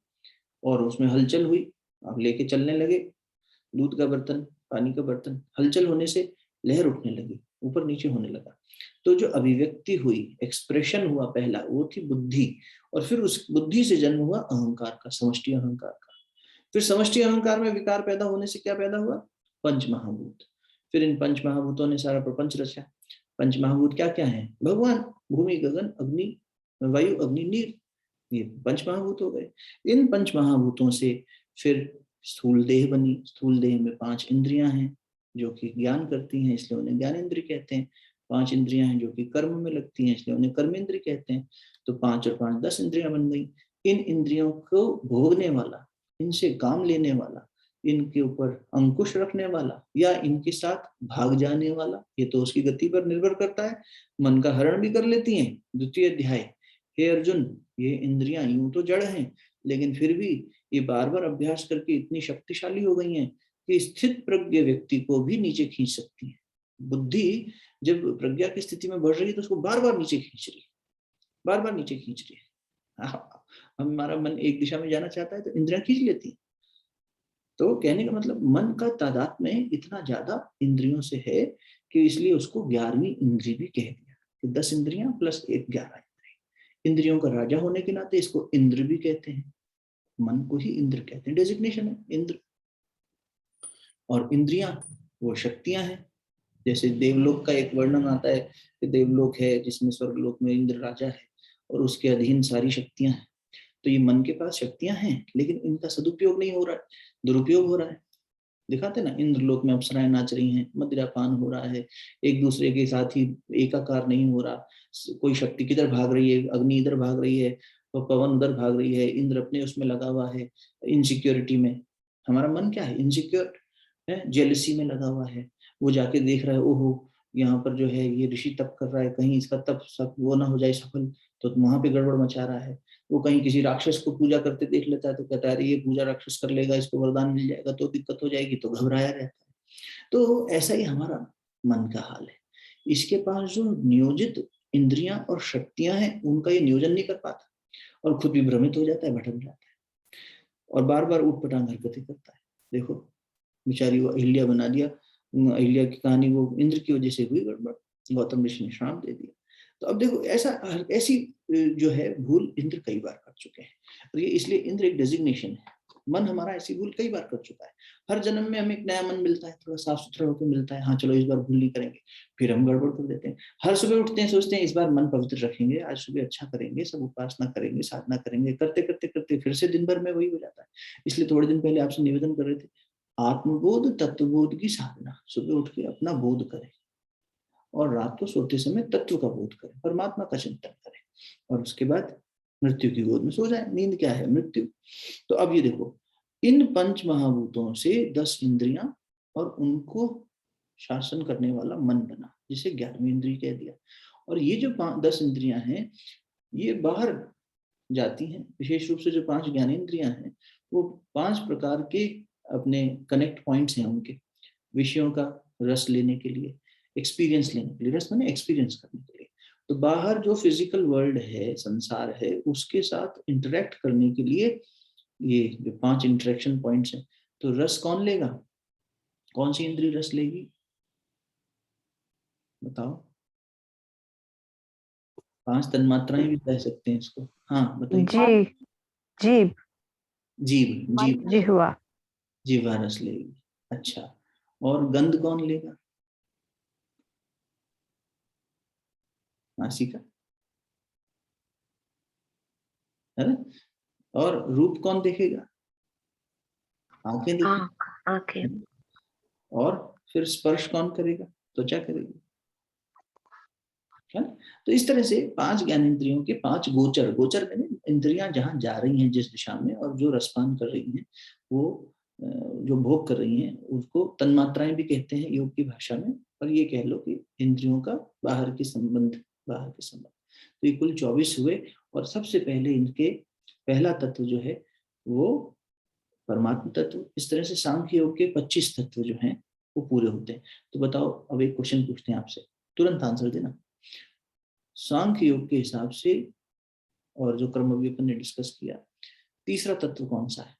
और उसमें हलचल हुई, आप लेके चलने लगे दूध का बर्तन, पानी का बर्तन, हलचल होने से लहर उठने लगी, ऊपर नीचे होने लगा। तो जो अभिव्यक्ति हुई, एक्सप्रेशन हुआ पहला, वो थी बुद्धि, और फिर उस बुद्धि से जन्म हुआ अहंकार का, समष्टि अहंकार का। फिर समष्टि अहंकार में विकार पैदा होने से क्या पैदा हुआ? पंच महाभूत। फिर इन पंच महाभूतों ने सारा प्रपंच रचा। पंच महाभूत क्या क्या है? भगवान, भूमि, गगन, अग्नि, वायु, अग्नि, नीर, ये पंच महाभूत हो गए। इन पंच महाभूतों से फिर स्थूल देह बनी। स्थूल देह में 5 इंद्रियां हैं जो कि ज्ञान करती हैं, इसलिए उन्हें ज्ञानेंद्रिय कहते हैं। 5 इंद्रियां हैं जो कि कर्म में लगती हैं, इसलिए उन्हें कर्मेंद्रिय कहते हैं। तो 5 और 5 10 इंद्रियां बन गई। इन इंद्रियों को भोगने वाला, इनसे काम लेने वाला, इनके ऊपर अंकुश रखने वाला या इनके साथ भाग जाने वाला, ये तो उसकी गति पर निर्भर करता है। मन का हरण भी कर लेती हैं। द्वितीय अध्याय, हे अर्जुन, ये इंद्रियां यूं तो जड़ हैं लेकिन फिर भी ये बार बार अभ्यास करके इतनी शक्तिशाली हो गई हैं कि स्थित प्रज्ञ व्यक्ति को भी नीचे खींच सकती है। बुद्धि जब प्रज्ञा की स्थिति में बढ़ रही है तो उसको बार बार नीचे खींच रही है, बार बार नीचे खींच रही है। हमारा मन एक दिशा में जाना चाहता है तो इंद्रियां खींच लेती है, तो कहने का मतलब मन का तादाद में इतना ज्यादा इंद्रियों से है कि इसलिए उसको 11वीं इंद्री भी कह दिया कि 10 इंद्रियां प्लस 1 11 इंद्रियों का राजा होने के नाते इसको इंद्र भी कहते हैं, मन को ही इंद्र कहते हैं, डेजिग्नेशन है इंद्र। और इंद्रियां वो शक्तियां हैं, जैसे देवलोक का एक वर्णन आता है कि देवलोक है जिसमें स्वर्गलोक में इंद्र राजा है और उसके अधीन सारी शक्तियां हैं। तो ये मन के पास शक्तियां हैं लेकिन इनका सदुपयोग नहीं हो रहा है, दुरुपयोग हो रहा है। दिखाते ना, इंद्रलोक में अप्सराएं नाच रही हैं, मदिरापान हो रहा है, एक दूसरे के साथ ही एकाकार नहीं हो रहा, कोई शक्ति किधर भाग रही है, अग्नि इधर भाग रही है, पवन उधर भाग रही है, इंद्र अपने उसमें लगा हुआ है इनसिक्योरिटी में। हमारा मन क्या है, इनसिक्योर है, जेलसी में लगा हुआ है। वो जाके देख रहा है, ओहो यहाँ पर जो है ये ऋषि तप कर रहा है, कहीं इसका तप सब वो ना हो जाए सफल, तो वहां पे गड़बड़ मचा रहा है। वो कहीं किसी राक्षस को पूजा करते देख लेता है तो कहता है ये पूजा राक्षस कर लेगा, इसको वरदान मिल जाएगा तो दिक्कत हो जाएगी, तो घबराया रहता है। तो ऐसा ही हमारा मन का हाल है, इसके पास जो नियोजित इंद्रियां और शक्तियां हैं उनका ये नियोजन नहीं कर पाता और खुद भी भ्रमित हो जाता है, भटक जाता है और बार बार उठपटांग हरकतें करता है। देखो बेचारी वो अहिल्या बना दिया, अहिल्या की कहानी वो इंद्र की वजह से हुई गड़बड़, गौतम ऋषि ने श्राप दे दिया। तो अब देखो ऐसी जो है भूल इंद्र कई बार कर चुके हैं, और ये इसलिए इंद्र एक डेजिग्नेशन है। मन हमारा ऐसी भूल कई बार कर चुका है, हर जन्म में हमें एक नया मन मिलता है, थोड़ा साफ सुथरा होकर मिलता है, हाँ चलो इस बार भूल नहीं करेंगे, फिर हम गड़बड़ कर देते हैं। हर सुबह उठते हैं सोचते हैं इस बार मन पवित्र रखेंगे, आज सुबह अच्छा करेंगे, सब उपासना करेंगे, साधना करेंगे, करते करते करते फिर से दिन भर में वही हो जाता है। इसलिए थोड़े दिन पहले आपसे निवेदन कर रहे थे, आत्मबोध तत्वबोध की साधना, सुबह उठ के अपना बोध करें और रात को सोते समय तत्व का बोध करें, परमात्मा का चिंतन करें, और उसके बाद मृत्यु की गोद में सो जाए। नींद क्या है, मृत्यु। तो अब ये देखो, इन पंच महाभूतों से 10 इंद्रियां और उनको शासन करने वाला मन बना, जिसे 11वीं इंद्रिय कह दिया। और ये जो 10 इंद्रियां हैं ये बाहर जाती हैं, विशेष रूप से जो 5 ज्ञानेंद्रियां हैं वो 5 प्रकार के अपने कनेक्ट पॉइंट्स हैं उनके, विषयों का रस लेने के लिए, एक्सपीरियंस लेने के लिए, रस माने एक्सपीरियंस करने के लिए। तो बाहर जो फिजिकल वर्ल्ड है, संसार है, उसके साथ इंटरेक्ट करने के लिए ये जो 5 इंटरेक्शन पॉइंट्स हैं। तो रस कौन लेगा, कौन सी इंद्रिय रस लेगी बताओ? 5 तन्मात्राएं भी कह सकते हैं इसको, हाँ बताइए। जी जीभ जीव, जीव, जिह्वा जीवा रस लेगी। अच्छा, और गंध कौन लेगा? नासिका है ना। और रूप कौन देखेगा? आंखें देखेगी। आंखें और फिर स्पर्श कौन करेगा? त्वचा करेगी, है ना। तो इस तरह से 5 ज्ञानेंद्रियों के 5 गोचर, गोचर में इंद्रियां जहां जा रही हैं जिस दिशा में, और जो रसपान कर रही हैं वो जो भोग कर रही हैं उसको तन्मात्राएं भी कहते हैं योग की भाषा में। और ये कह लो कि इंद्रियों का बाहर के संबंध, बाहर के संबंध। तो ये कुल 24 हुए, और सबसे पहले इनके पहला तत्व जो है वो परमात्मा तत्व। इस तरह से सांख्य योग के 25 तत्व जो हैं वो पूरे होते हैं। तो बताओ, अब एक क्वेश्चन पूछते हैं आपसे, तुरंत आंसर देना। सांख्य योग के हिसाब से, और जो कर्म अभी अपन ने डिस्कस किया, तीसरा तत्व कौन सा है?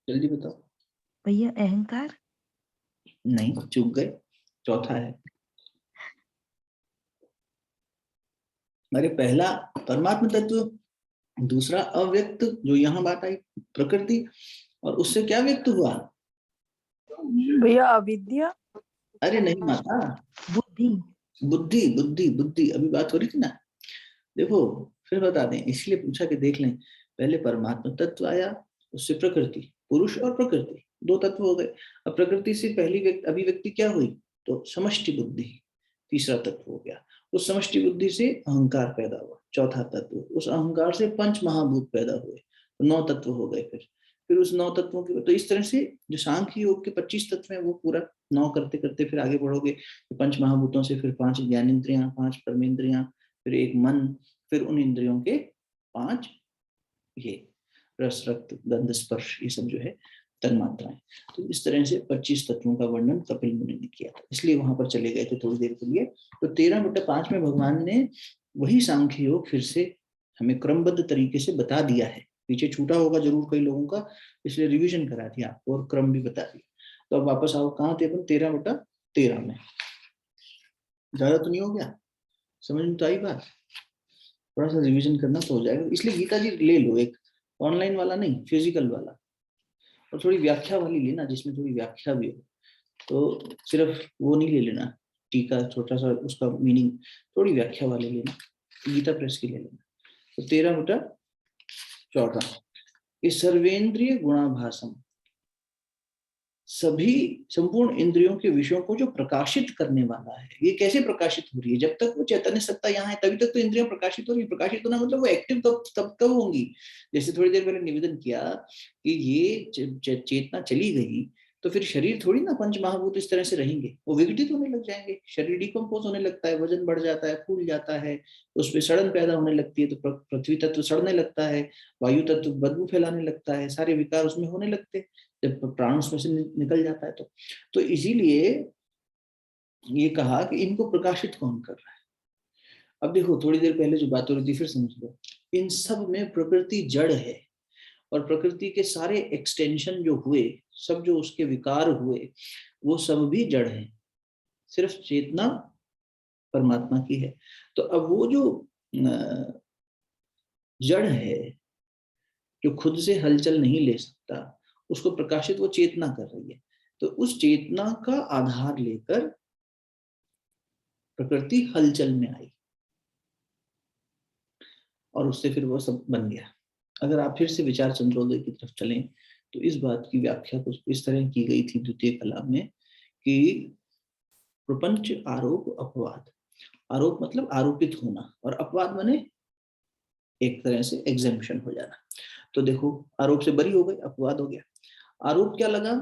जल्दी बताओ। भैया अहंकार। नहीं, चूक गए, चौथा है। अरे पहला परमात्मा तत्व, दूसरा अव्यक्त, जो यहाँ बात आई प्रकृति, और उससे क्या व्यक्त हुआ? भैया अविद्या। अरे नहीं माता, बुद्धि। बुद्धि, बुद्धि, बुद्धि, अभी बात हो रही थी ना। देखो फिर बता दें, इसलिए पूछा कि देख लें, पहले परमात्मा तत्व आया, उससे प्रकृति, पुरुष और प्रकृति 2 तत्व हो गए। अब प्रकृति से पहली अभिव्यक्ति क्या हुई? तो समष्टि बुद्धि, तीसरा तत्व हो गया। उस समष्टि बुद्धि से अहंकार पैदा हुआ, चौथा तत्व। उस अहंकार से 5 महाभूत पैदा हुए, 9 तत्व हो गए। फिर उस 9 तत्वों के, तो इस तरह से जो सांख्य योग के 25 तत्व हैं वो पूरा 9 करते करते फिर आगे बढ़ोगे, तो 5 महाभूतों से फिर 5 ज्ञानेंद्रियां, 5 कर्मेंद्रियां, फिर एक मन, फिर उन इंद्रियों के 5 ये रस, रक्त, गंध, स्पर्श, ये सब जो है तन्मात्राएं। तो इस तरह से 25 तत्वों का वर्णन कपिल मुनि ने किया था, इसलिए वहां पर चले गए थे थोड़ी देर के लिए। तो 13/5 में भगवान ने वही सांख्य योग फिर से हमें क्रमबद्ध तरीके से बता दिया है। पीछे छूटा होगा जरूर कई लोगों का, इसलिए रिवीजन करा दिया आपको और क्रम भी बता दिया। तो अब वापस आओ, कहाँ थे अपन? 13/13 में। ज्यादा तो नहीं हो गया? समझ में तो आई बात? थोड़ा सा रिवीजन करना तो हो जाएगा। इसलिए गीता जी ले लो, एक ऑनलाइन वाला नहीं, फिजिकल वाला, और थोड़ी व्याख्या वाली लेना जिसमें थोड़ी व्याख्या भी हो। तो सिर्फ वो नहीं ले लेना टीका छोटा सा उसका मीनिंग, थोड़ी व्याख्या वाले लेना, गीता प्रेस की ले लेना। तो 13/14 इस सर्वेंद्रिय गुणाभासम, सभी संपूर्ण इंद्रियों के विषयों को जो प्रकाशित करने वाला है। ये कैसे प्रकाशित हो रही है? जब तक वो चैतन्य सत्ता यहाँ है तभी तक तो इंद्रियां प्रकाशित हो रही है। प्रकाशित होना मतलब वो एक्टिव तब होंगी। जैसे थोड़ी देर पहले निवेदन किया कि ये चेतना चली गई तो फिर शरीर थोड़ी ना पंच महाभूत इस तरह से रहेंगे, वो विघटित होने लग जाएंगे, शरीर डिकम्पोज होने लगता है, वजन बढ़ जाता है, फूल जाता है, उसमें सड़न पैदा होने लगती है, तो पृथ्वी तत्व सड़ने लगता है, वायु तत्व बदबू फैलाने लगता है, सारे विकार उसमें होने लगते हैं जब प्राण उसमें से निकल जाता है। तो इसीलिए ये कहा कि इनको प्रकाशित कौन कर रहा है। अब देखो थोड़ी देर पहले जो बात हो रही थी फिर समझ लो, इन सब में प्रकृति जड़ है और प्रकृति के सारे एक्सटेंशन जो हुए, सब जो उसके विकार हुए, वो सब भी जड़ है, सिर्फ चेतना परमात्मा की है। तो अब वो जो जड़ है जो खुद से हलचल नहीं ले सकता, उसको प्रकाशित वो चेतना कर रही है। तो उस चेतना का आधार लेकर प्रकृति हलचल में आई और उससे फिर वो सब बन गया। अगर आप फिर से विचार चंद्रोदय की तरफ चलें तो इस बात की व्याख्या कुछ इस तरह की गई थी द्वितीय कला में कि प्रपंच आरोप अपवाद। आरोप मतलब आरोपित होना और अपवाद माने एक तरह से एग्जेम्पशन हो जाना। तो देखो आरोप से बरी हो गई, अपवाद हो गया। आरोप क्या लगा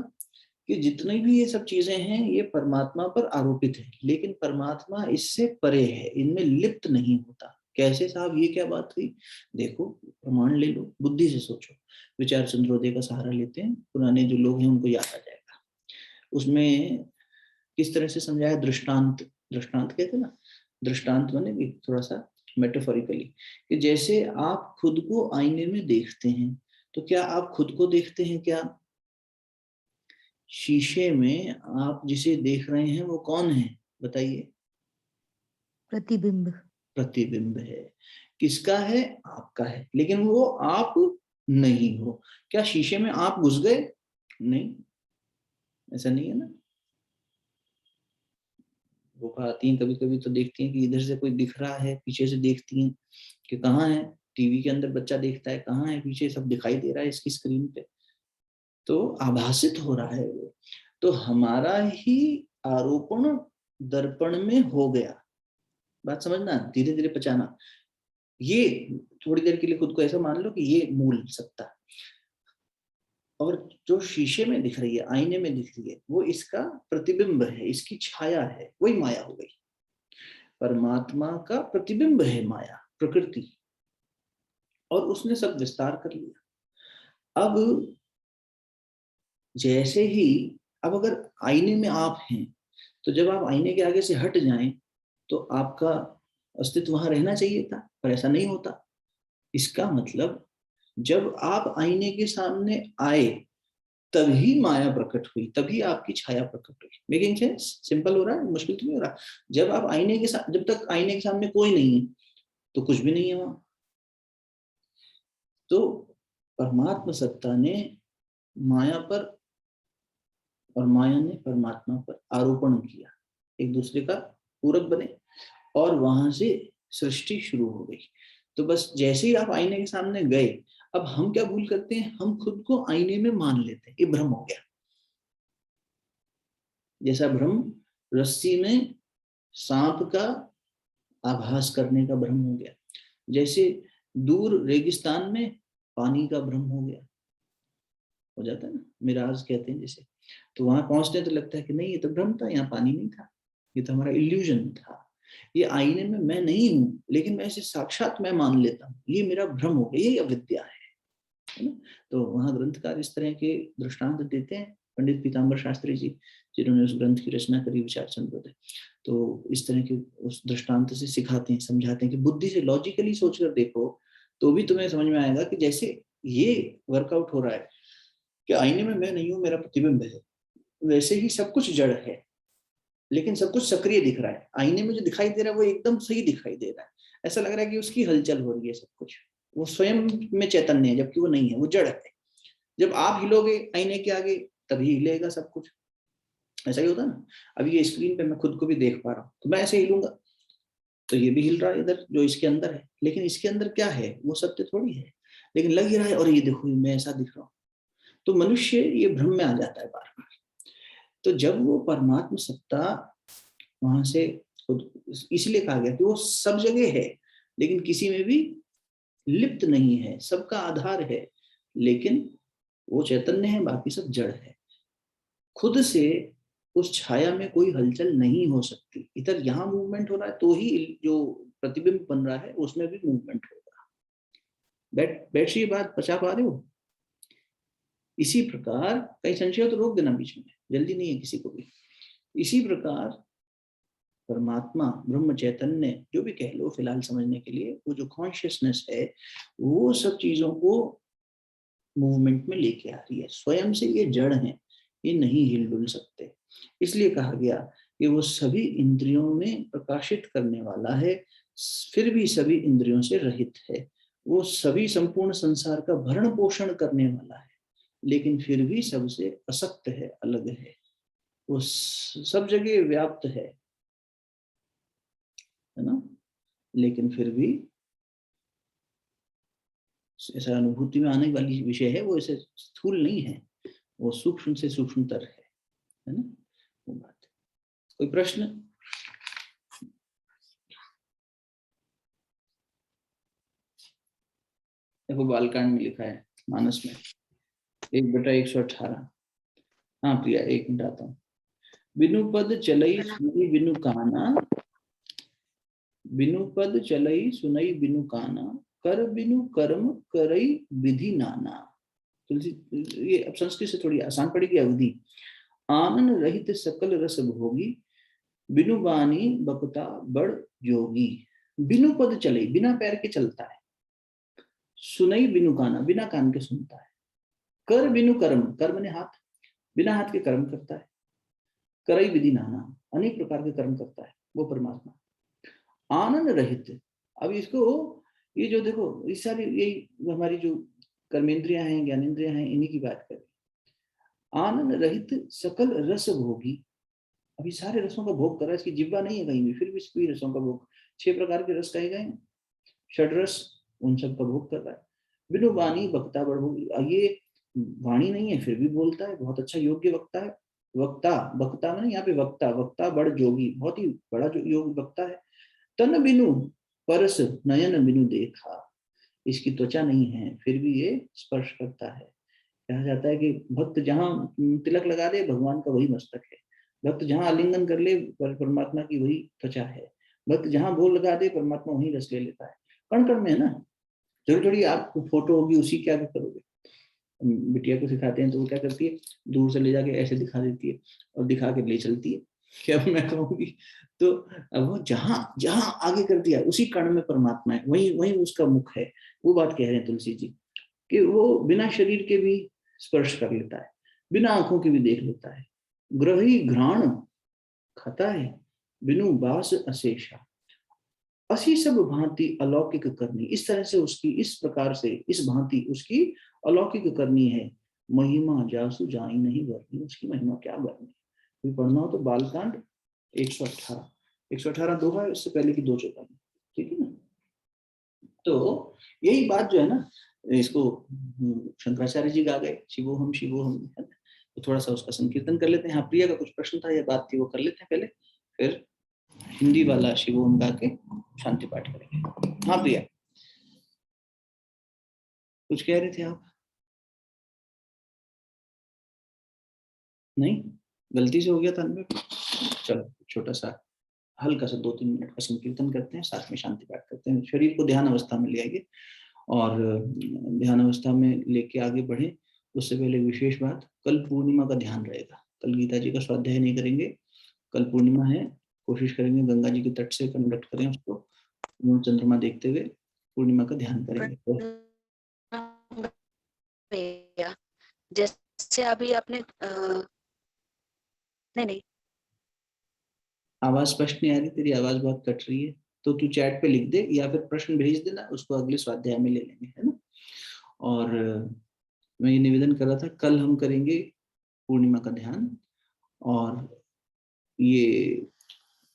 कि जितनी भी ये सब चीजें हैं ये परमात्मा पर आरोपित है, लेकिन परमात्मा इससे परे है, इनमें लिप्त नहीं होता। कैसे साहब, ये क्या बात हुई? देखो प्रमाण ले लो, बुद्धि से सोचो, विचार चंद्रोदय का सहारा लेते हैं, पुराने जो लोग हैं उनको याद आ जाएगा। उसमें किस तरह से समझाया? दृष्टांत, दृष्टांत कहते ना, दृष्टांत माने भी थोड़ा सा मेटाफोरिकली, कि जैसे आप खुद को आईने में देखते हैं तो क्या आप खुद को देखते हैं? क्या शीशे में आप जिसे देख रहे हैं वो कौन है? बताइए। प्रतिबिंब। प्रतिबिंब है। किसका है? आपका है, लेकिन वो आप नहीं हो। क्या शीशे में आप घुस गए? नहीं, ऐसा नहीं है ना। वो आती हैं कभी कभी तो देखती हैं कि इधर से कोई दिख रहा है, पीछे से देखती हैं कि कहाँ है। टीवी के अंदर बच्चा देखता है कहाँ है, पीछे सब दिखाई दे रहा है इसकी स्क्रीन पे, तो आभासित हो रहा है वो। तो हमारा ही आरोपण दर्पण में हो गया। बात समझना, धीरे धीरे पचाना। ये थोड़ी देर के लिए खुद को ऐसा मान लो कि ये मूल सत्ता, और जो शीशे में दिख रही है, आईने में दिख रही है, वो इसका प्रतिबिंब है, इसकी छाया है, वही माया हो गई। परमात्मा का प्रतिबिंब है माया, प्रकृति, और उसने सब विस्तार कर लिया। अब जैसे ही, अब अगर आईने में आप हैं तो जब आप आईने के आगे से हट जाएं तो आपका अस्तित्व वहां रहना चाहिए था, पर ऐसा नहीं होता। इसका मतलब जब आप आईने के सामने आए तभी माया प्रकट हुई, तभी आपकी छाया प्रकट हुई। Making sense? सिंपल हो रहा है? मुश्किल तो नहीं हो रहा? जब आप आईने के साथ, जब तक आईने के सामने कोई नहीं है तो कुछ भी नहीं है वहां। तो परमात्मा सत्ता ने माया पर और माया ने परमात्मा पर आरोपण किया, एक दूसरे का पूरक बने, और वहां से सृष्टि शुरू हो गई। तो बस जैसे ही आप आईने के सामने गए, अब हम क्या भूल करते हैं? हम खुद को आईने में मान लेते हैं, ये भ्रम हो गया। जैसा भ्रम रस्सी में सांप का आभास करने का भ्रम हो गया, जैसे दूर रेगिस्तान में पानी का भ्रम हो जाता है ना, मिराज कहते हैं जैसे। तो वहां पहुंचते तो लगता है कि नहीं ये तो भ्रम था, यहाँ पानी नहीं था, ये तो हमारा इल्यूजन था, ये आईने में मैं नहीं हूँ, लेकिन मैं इसे साक्षात मैं मान लेता हूँ, ये मेरा भ्रम हो गया, ये अविद्या है ना। तो वहां ग्रंथकार इस तरह के दृष्टांत देते हैं, पंडित पीताम्बर शास्त्री जी जिन्होंने उस ग्रंथ की रचना करी विचार चंद्रोदय, तो इस तरह के उस दृष्टांत से सिखाते हैं, समझाते हैं कि बुद्धि से लॉजिकली सोचकर देखो तो भी तुम्हें समझ में आएगा कि जैसे ये वर्कआउट हो रहा है कि आईने में मैं नहीं हूं, मेरा प्रतिबिंब है, वैसे ही सब कुछ जड़ है, लेकिन सब कुछ सक्रिय दिख रहा है। आईने में जो दिखाई दे रहा है वो एकदम सही दिखाई दे रहा है, ऐसा लग रहा है कि उसकी हलचल हो रही है सब कुछ, वो स्वयं में चैतन्य है, जबकि वो नहीं है, वो जड़ है। जब आप हिलोगे आईने के आगे तभी हिलेगा सब कुछ, ऐसा ही होता है ना। अभी ये स्क्रीन पे मैं खुद को भी देख पा रहा हूँ, तो मैं ऐसे हिलूंगा तो ये भी हिल रहा है इधर जो इसके अंदर है, लेकिन इसके अंदर क्या है वो सत्य थोड़ी है, लेकिन लग ही रहा है और ये देखो मैं ऐसा दिख रहा हूँ। तो मनुष्य ये भ्रम में आ जाता है बार बार। तो जब वो परमात्मा सत्ता वहां से, इसलिए कहा गया कि वो सब जगह है लेकिन किसी में भी लिप्त नहीं है, सबका आधार है, लेकिन वो चैतन्य है, बाकी सब जड़ है। खुद से उस छाया में कोई हलचल नहीं हो सकती। इधर यहाँ मूवमेंट हो रहा है तो ही जो प्रतिबिंब बन रहा है उसमें भी मूवमेंट होगा। बैठ से ये बात पचा पा रहे हो? इसी प्रकार, कई संशय तो रोक देना बीच में, जल्दी नहीं है किसी को भी। इसी प्रकार परमात्मा, ब्रह्म चैतन्य, जो भी कह लो फिलहाल समझने के लिए, वो जो कॉन्शियसनेस है वो सब चीजों को मूवमेंट में लेके आ रही है। स्वयं से ये जड़ हैं, ये नहीं हिलडुल सकते। इसलिए कहा गया कि वो सभी इंद्रियों में प्रकाशित करने वाला है, फिर भी सभी इंद्रियों से रहित है। वो सभी संपूर्ण संसार का भरण पोषण करने वाला है, लेकिन फिर भी सबसे असक्त है, अलग है। वो सब जगह व्याप्त है ना, लेकिन फिर भी ऐसा अनुभूति में आने वाली विषय है, वो ऐसे स्थूल नहीं है, वो सूक्ष्म से सूक्ष्मतर है ना, वो बात। कोई प्रश्न? देखो बालकांड में लिखा है मानस में 1/118। हाँ प्रिया, एक मिनट आता हूँ। बिनु पद चलई सुनई बिनु काना, बिनु पद चलई सुनई बिनु काना, कर बिनु कर्म करई विधि नाना। तुलसी, ये अब संस्कृत से थोड़ी आसान पड़ेगी अवधि। आनन रहित सकल रस भोगी, बिनु बानी बपता बड़ जोगी। बिनु पद चलई, बिना पैर के चलता है। सुनई बिनु काना, बिना कान के सुनता है। कर बिनु कर्म, कर्म ने हाथ, बिना हाथ के कर्म करता है। करई विधि नाना, अनेक प्रकार के कर्म करता है वो परमात्मा। आनंद रहित, अब इसको, ये जो देखो इस सारी यही हमारी जो कर्मेंद्रियां हैं, ज्ञानेंद्रियां हैं, इन्हीं की बात करें। आनंद रहित सकल रस भोगी, अभी सारे रसों का भोग कर रहा है, इसकी जिह्वा नहीं है कहीं भी, फिर भी सभी रसों का भोग, 6 प्रकार के रस कहे गए, षड्रस, उन सब का भोग कर रहा है। बिनु वाणी बक्ता बड़ भोगी, ये वाणी नहीं है फिर भी बोलता है, बहुत अच्छा योग्य वक्ता है। वक्ता, वक्ता मैंने यहाँ पे वक्ता, वक्ता बड़ जोगी, बहुत ही बड़ा जो योग वक्ता है। तन बिनु परस नयन बिनु देखा, इसकी त्वचा नहीं है फिर भी ये स्पर्श करता है। कहा जाता है कि भक्त जहाँ तिलक लगा दे भगवान का वही मस्तक है, भक्त जहाँ आलिंगन कर ले परमात्मा की वही त्वचा है, भक्त जहाँ बोल लगा दे परमात्मा वही रस ले लेता है। कण कण में है ना, जरूर थोड़ी आपको फोटो होगी उसी क्या करोगे। बिटिया को सिखाते हैं तो वो क्या करती है, दूर से ले जाके ऐसे दिखा देती है और दिखा के ले चलती है कि अब मैं कहूंगी। तो अब वो जहां जहां आगे कर दिया उसी कण में परमात्मा है, वही वही उसका मुख है। वो बात कह रहे हैं तुलसी जी कि वो बिना शरीर के भी स्पर्श कर लेता है, बिना आंखों के भी देख लेता है। ग्रही घ्राण खाता है, बिनु बास अशेषा। असी सब भांति अलौकिक करनी, इस तरह से उसकी, इस प्रकार से, इस भांति उसकी अलौकिक करनी है। महिमा जासु जाई नहीं वर्णी, उसकी महिमा क्या वर्णी। कोई पढ़ना हो तो बालकांड 118, 118 दोहा है, उससे पहले की 2 चौपाई, ठीक है ना। तो यही बात जो है ना, इसको शंकराचार्य जी गा गए, शिवोहम शिवोहम, तो थोड़ा सा उसका संकीर्तन कर लेते हैं। हाँ प्रिया का कुछ प्रश्न था या बात थी, वो कर लेते हैं पहले, फिर हिंदी वाला शिवोहम गा के शांति पाठ करेंगे। हाँ प्रिया, कुछ कह रहे थे आप? नहीं, गलती से हो गया था अनुभव। चलो छोटा सा हल्का सा 2-3 मिनट का संकीर्तन करते हैं, साथ में शांति पाठ करते हैं। शरीर को ध्यान अवस्था में ले आइए और ध्यान अवस्था में लेके आगे बढ़े। उससे पहले विशेष बात, कल पूर्णिमा का ध्यान रहेगा। कल गीता जी का स्वाध्याय नहीं करेंगे, कल पूर्णिमा है। कोशिश करेंगे गंगा जी के तट से कंडक्ट करें उसको, चंद्रमा देखते हुए। पूर्णिमा का ध्यान करेंगे। तो जैसे अभी आपने नहीं आवाज स्पष्ट नहीं आ रही, तेरी आवाज बहुत कट रही है, तो तू चैट पे लिख दे या फिर प्रश्न भेज देना, उसको अगले स्वाध्याय में ले लेंगे, है ना। और मैं ये निवेदन कर रहा था, कल हम करेंगे पूर्णिमा का ध्यान, और ये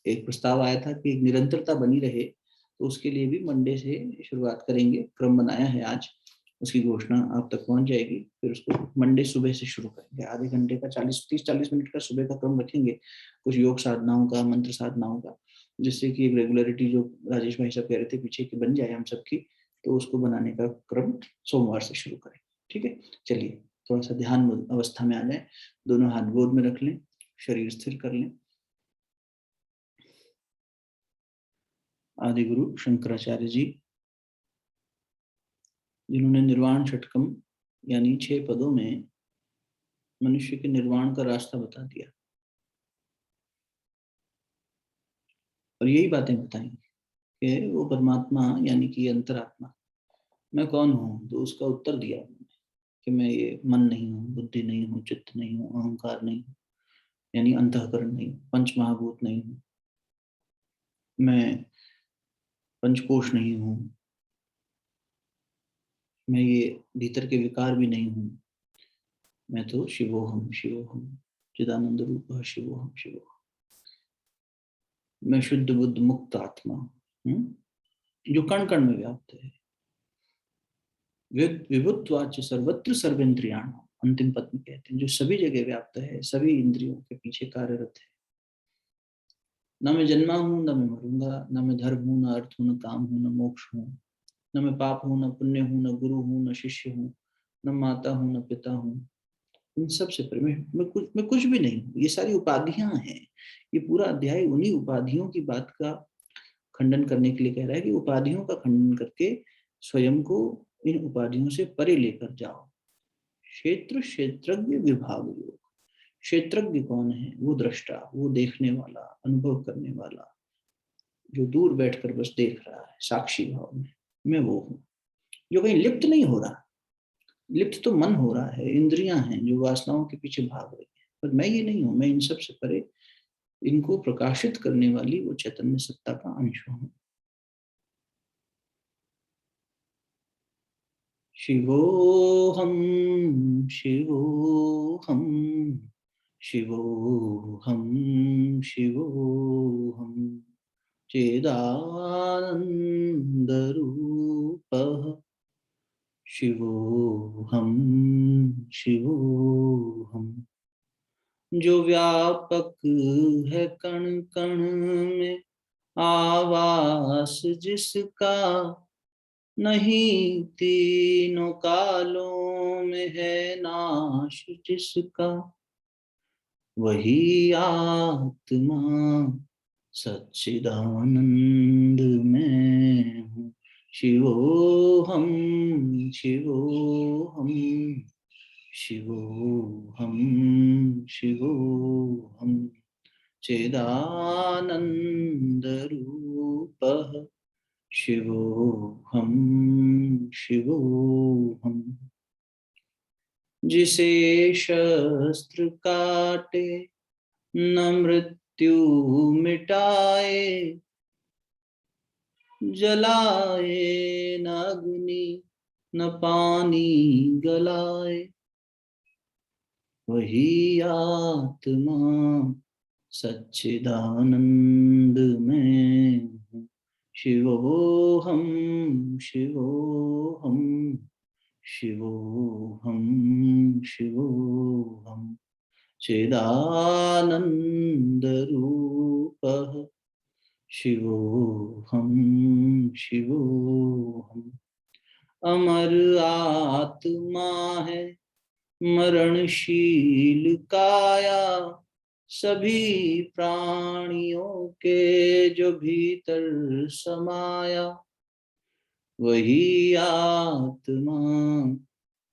एक प्रस्ताव आया था कि निरंतरता बनी रहे, तो उसके लिए भी मंडे से शुरुआत करेंगे, क्रम बनाया है आज, उसकी घोषणा आप तक पहुंच जाएगी। फिर उसको मंडे सुबह से शुरू करेंगे, आधे घंटे का 30-40 मिनट का सुबह का क्रम रखेंगे, कुछ योग साधनाओं का, मंत्र साधनाओं का, जिससे कि एक रेगुलरिटी जो राजेश भाई साहब कह रहे थे पीछे की बन जाए हम सबकी, तो उसको बनाने का क्रम सोमवार से शुरू करें। ठीक है, चलिए थोड़ा सा ध्यान अवस्था में आ जाए, दोनों हाथ गोद में रख लें, शरीर स्थिर कर लें। आदि गुरु शंकराचार्य जी, जिन्होंने निर्वाण षटकम यानी 6 पदों में मनुष्य के निर्वाण का रास्ता बता दिया, और यही बातें बताई कि वो परमात्मा यानी कि अंतरात्मा मैं कौन हूँ, तो उसका उत्तर दिया उन्होंने कि मैं ये मन नहीं हूँ, बुद्धि नहीं हूँ, चित्त नहीं हूँ, अहंकार नहीं हूँ, यानी अंतःकरण नहीं हूँ, पंच महाभूत नहीं हूँ, मैं पंचकोश नहीं हूँ, मैं ये भीतर के विकार भी नहीं हूँ, मैं तो शिवोहम शिवोहम चिदानंद रूप शिवोहम शिवोहम, मैं शुद्ध बुद्ध मुक्त आत्मा हूँ, जो कण कण में व्याप्त है, विभुत्वाच सर्वत्र सर्वेन्द्रियाण, अंतिम पद में कहते हैं जो सभी जगह व्याप्त है, सभी इंद्रियों के पीछे कार्यरत है। न मैं जन्मा हूं, न मैं मरूंगा, न मैं धर्म हूं, न अर्थ हूं, न काम हूं, न मोक्ष हूं, न मैं पाप हूं, न पुण्य हूं, न गुरु हूं, न शिष्य हूं, न माता हूं, न पिता हूं, इन सब से पर मैं कुछ भी नहीं हूं। ये सारी उपाधियां हैं। ये पूरा अध्याय उन्हीं उपाधियों की बात का खंडन करने के लिए कह रहा है कि उपाधियों का खंडन करके स्वयं को इन उपाधियों से परे लेकर जाओ। क्षेत्र क्षेत्रज्ञ विभाग योग। क्षेत्रज्ञ कौन है? वो दृष्टा, वो देखने वाला, अनुभव करने वाला, जो दूर बैठकर बस देख रहा है साक्षी भाव में, मैं वो हूँ जो कहीं लिप्त नहीं हो रहा। लिप्त तो मन हो रहा है, इंद्रियां हैं जो वासनाओं के पीछे भाग रही है, पर मैं ये नहीं हूँ। मैं इन सब से परे, इनको प्रकाशित करने वाली वो चैतन्य सत्ता का अंश हूँ। शिवोहम शिवोहम शिवोहम शिवोहम चिदानन्दरूपः शिवोहम शिवोहम, जो व्यापक है कण कण में, आवास जिसका नहीं तीनों कालों में है नाश जिसका, वही आत्मा सच्चिदानंद में हूँ। शिवोहम शिवोहम शिवोहम शिवोहम चिदानंद रूपः शिवोहम शिवोहम, जिसे शस्त्र काटे न मृत्यु मिटाए, जलाए न अग्नि न पानी गलाए, वही आत्मा सच्चिदानंद में हूँ। शिवोहम शिवोहम शिवोहम शिवोहम चिदानंद रूपः शिवोहम शिवोहम, अमर आत्मा है मरणशील काया, सभी प्राणियों के जो भीतर समाया, वही आत्मा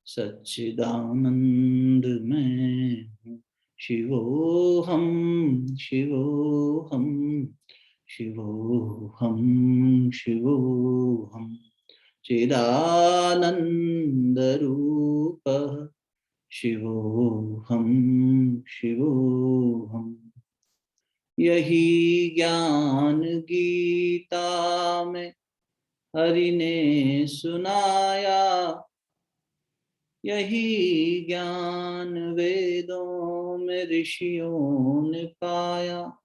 सच्चिदानंद में हूँ। शिवोहम शिवोहम शिवोहम शिवोहम चिदानन्दरूपः शिवोऽहं शिवोऽहम्। यही ज्ञान गीता में हरि ने सुनाया, यही ज्ञान वेदों में ऋषियों ने पाया।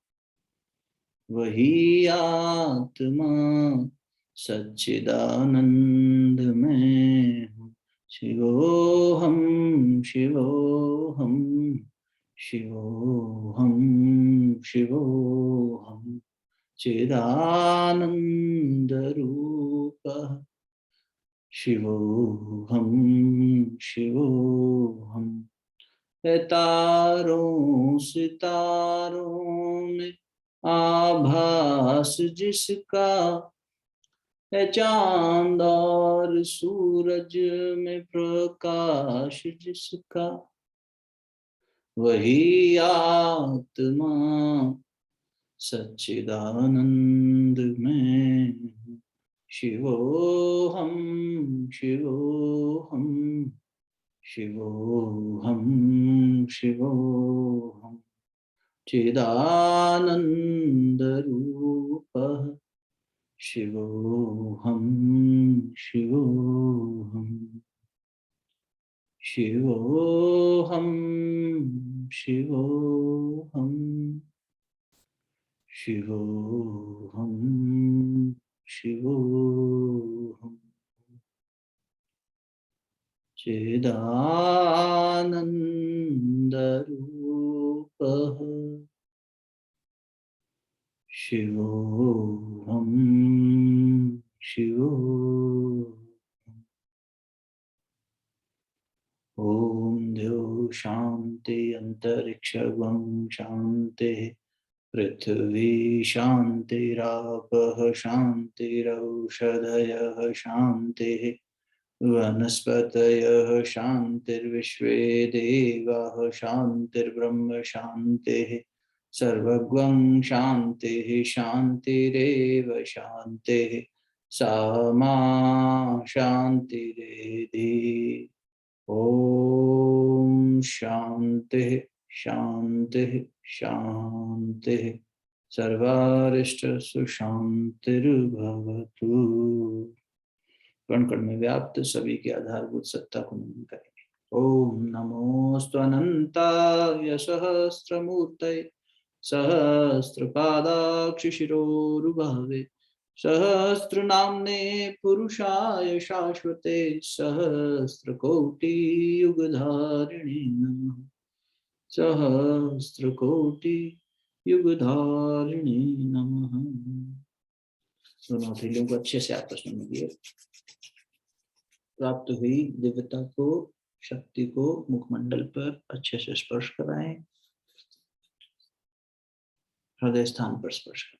वही आत्मा सच्चिदानंद में हूँ। शिवोऽहं शिवोऽहं शिवोऽहं शिवोऽहं चिदानन्दरूपः शिवोऽहं शिवोऽहं। है तारों सितारों में आभास जिसका, है चांद और सूरज में प्रकाश जिसका। वही आत्मा सच्चिदानंद में हूँ। शिवोऽहं शिवोऽहं शिवोऽहं शिवोऽहं चिदानन्दरूपः शिवोऽहं शिवोऽहं शिवोऽहं शिवोऽहं शिवोऽहं शिवोऽहं चिदानन्दरूपः शिवोऽहं शिवोऽहम्। ॐ द्यौ शान्ति अन्तरिक्षं शान्तिः, पृथ्वी शान्तिरापः शान्तिरौषधयः शान्तिः, वनस्पतयः शान्तिर्विश्वे देवाः शान्तिर्ब्रह्म शान्तिः। सर्वगं शान्तिः शान्तिरेव शान्तिः, सा मा शान्तिरेधि। ॐ शान्तिः शान्तिः शान्तिः। सर्वारिष्ट सुशान्तिर्भवतु। कण कण में व्याप्त सभी के आधारभूत सत्ता को नमन करेंगे। ओम नमोऽस्त्वनन्ताय सहस्रमूर्तये सहस्रपादाक्षिशिरोरुभवे सहस्रनाम्ने पुरुषाय शाश्वते सहस्रकोटियुगधारिणे नमः। सहस्रकोटियुगधारिणे नमः। दोनों हथेलियों को अच्छे से आपस में मिलिए। प्राप्त हुई दिव्यता को, शक्ति को मुखमंडल पर अच्छे से स्पर्श कराएं, हृदय स्थान पर स्पर्श कराएं।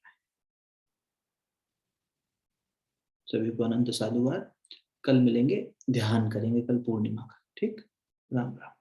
सभी को अनंत साधुवाद। कल मिलेंगे, ध्यान करेंगे कल पूर्णिमा का। ठीक, राम राम।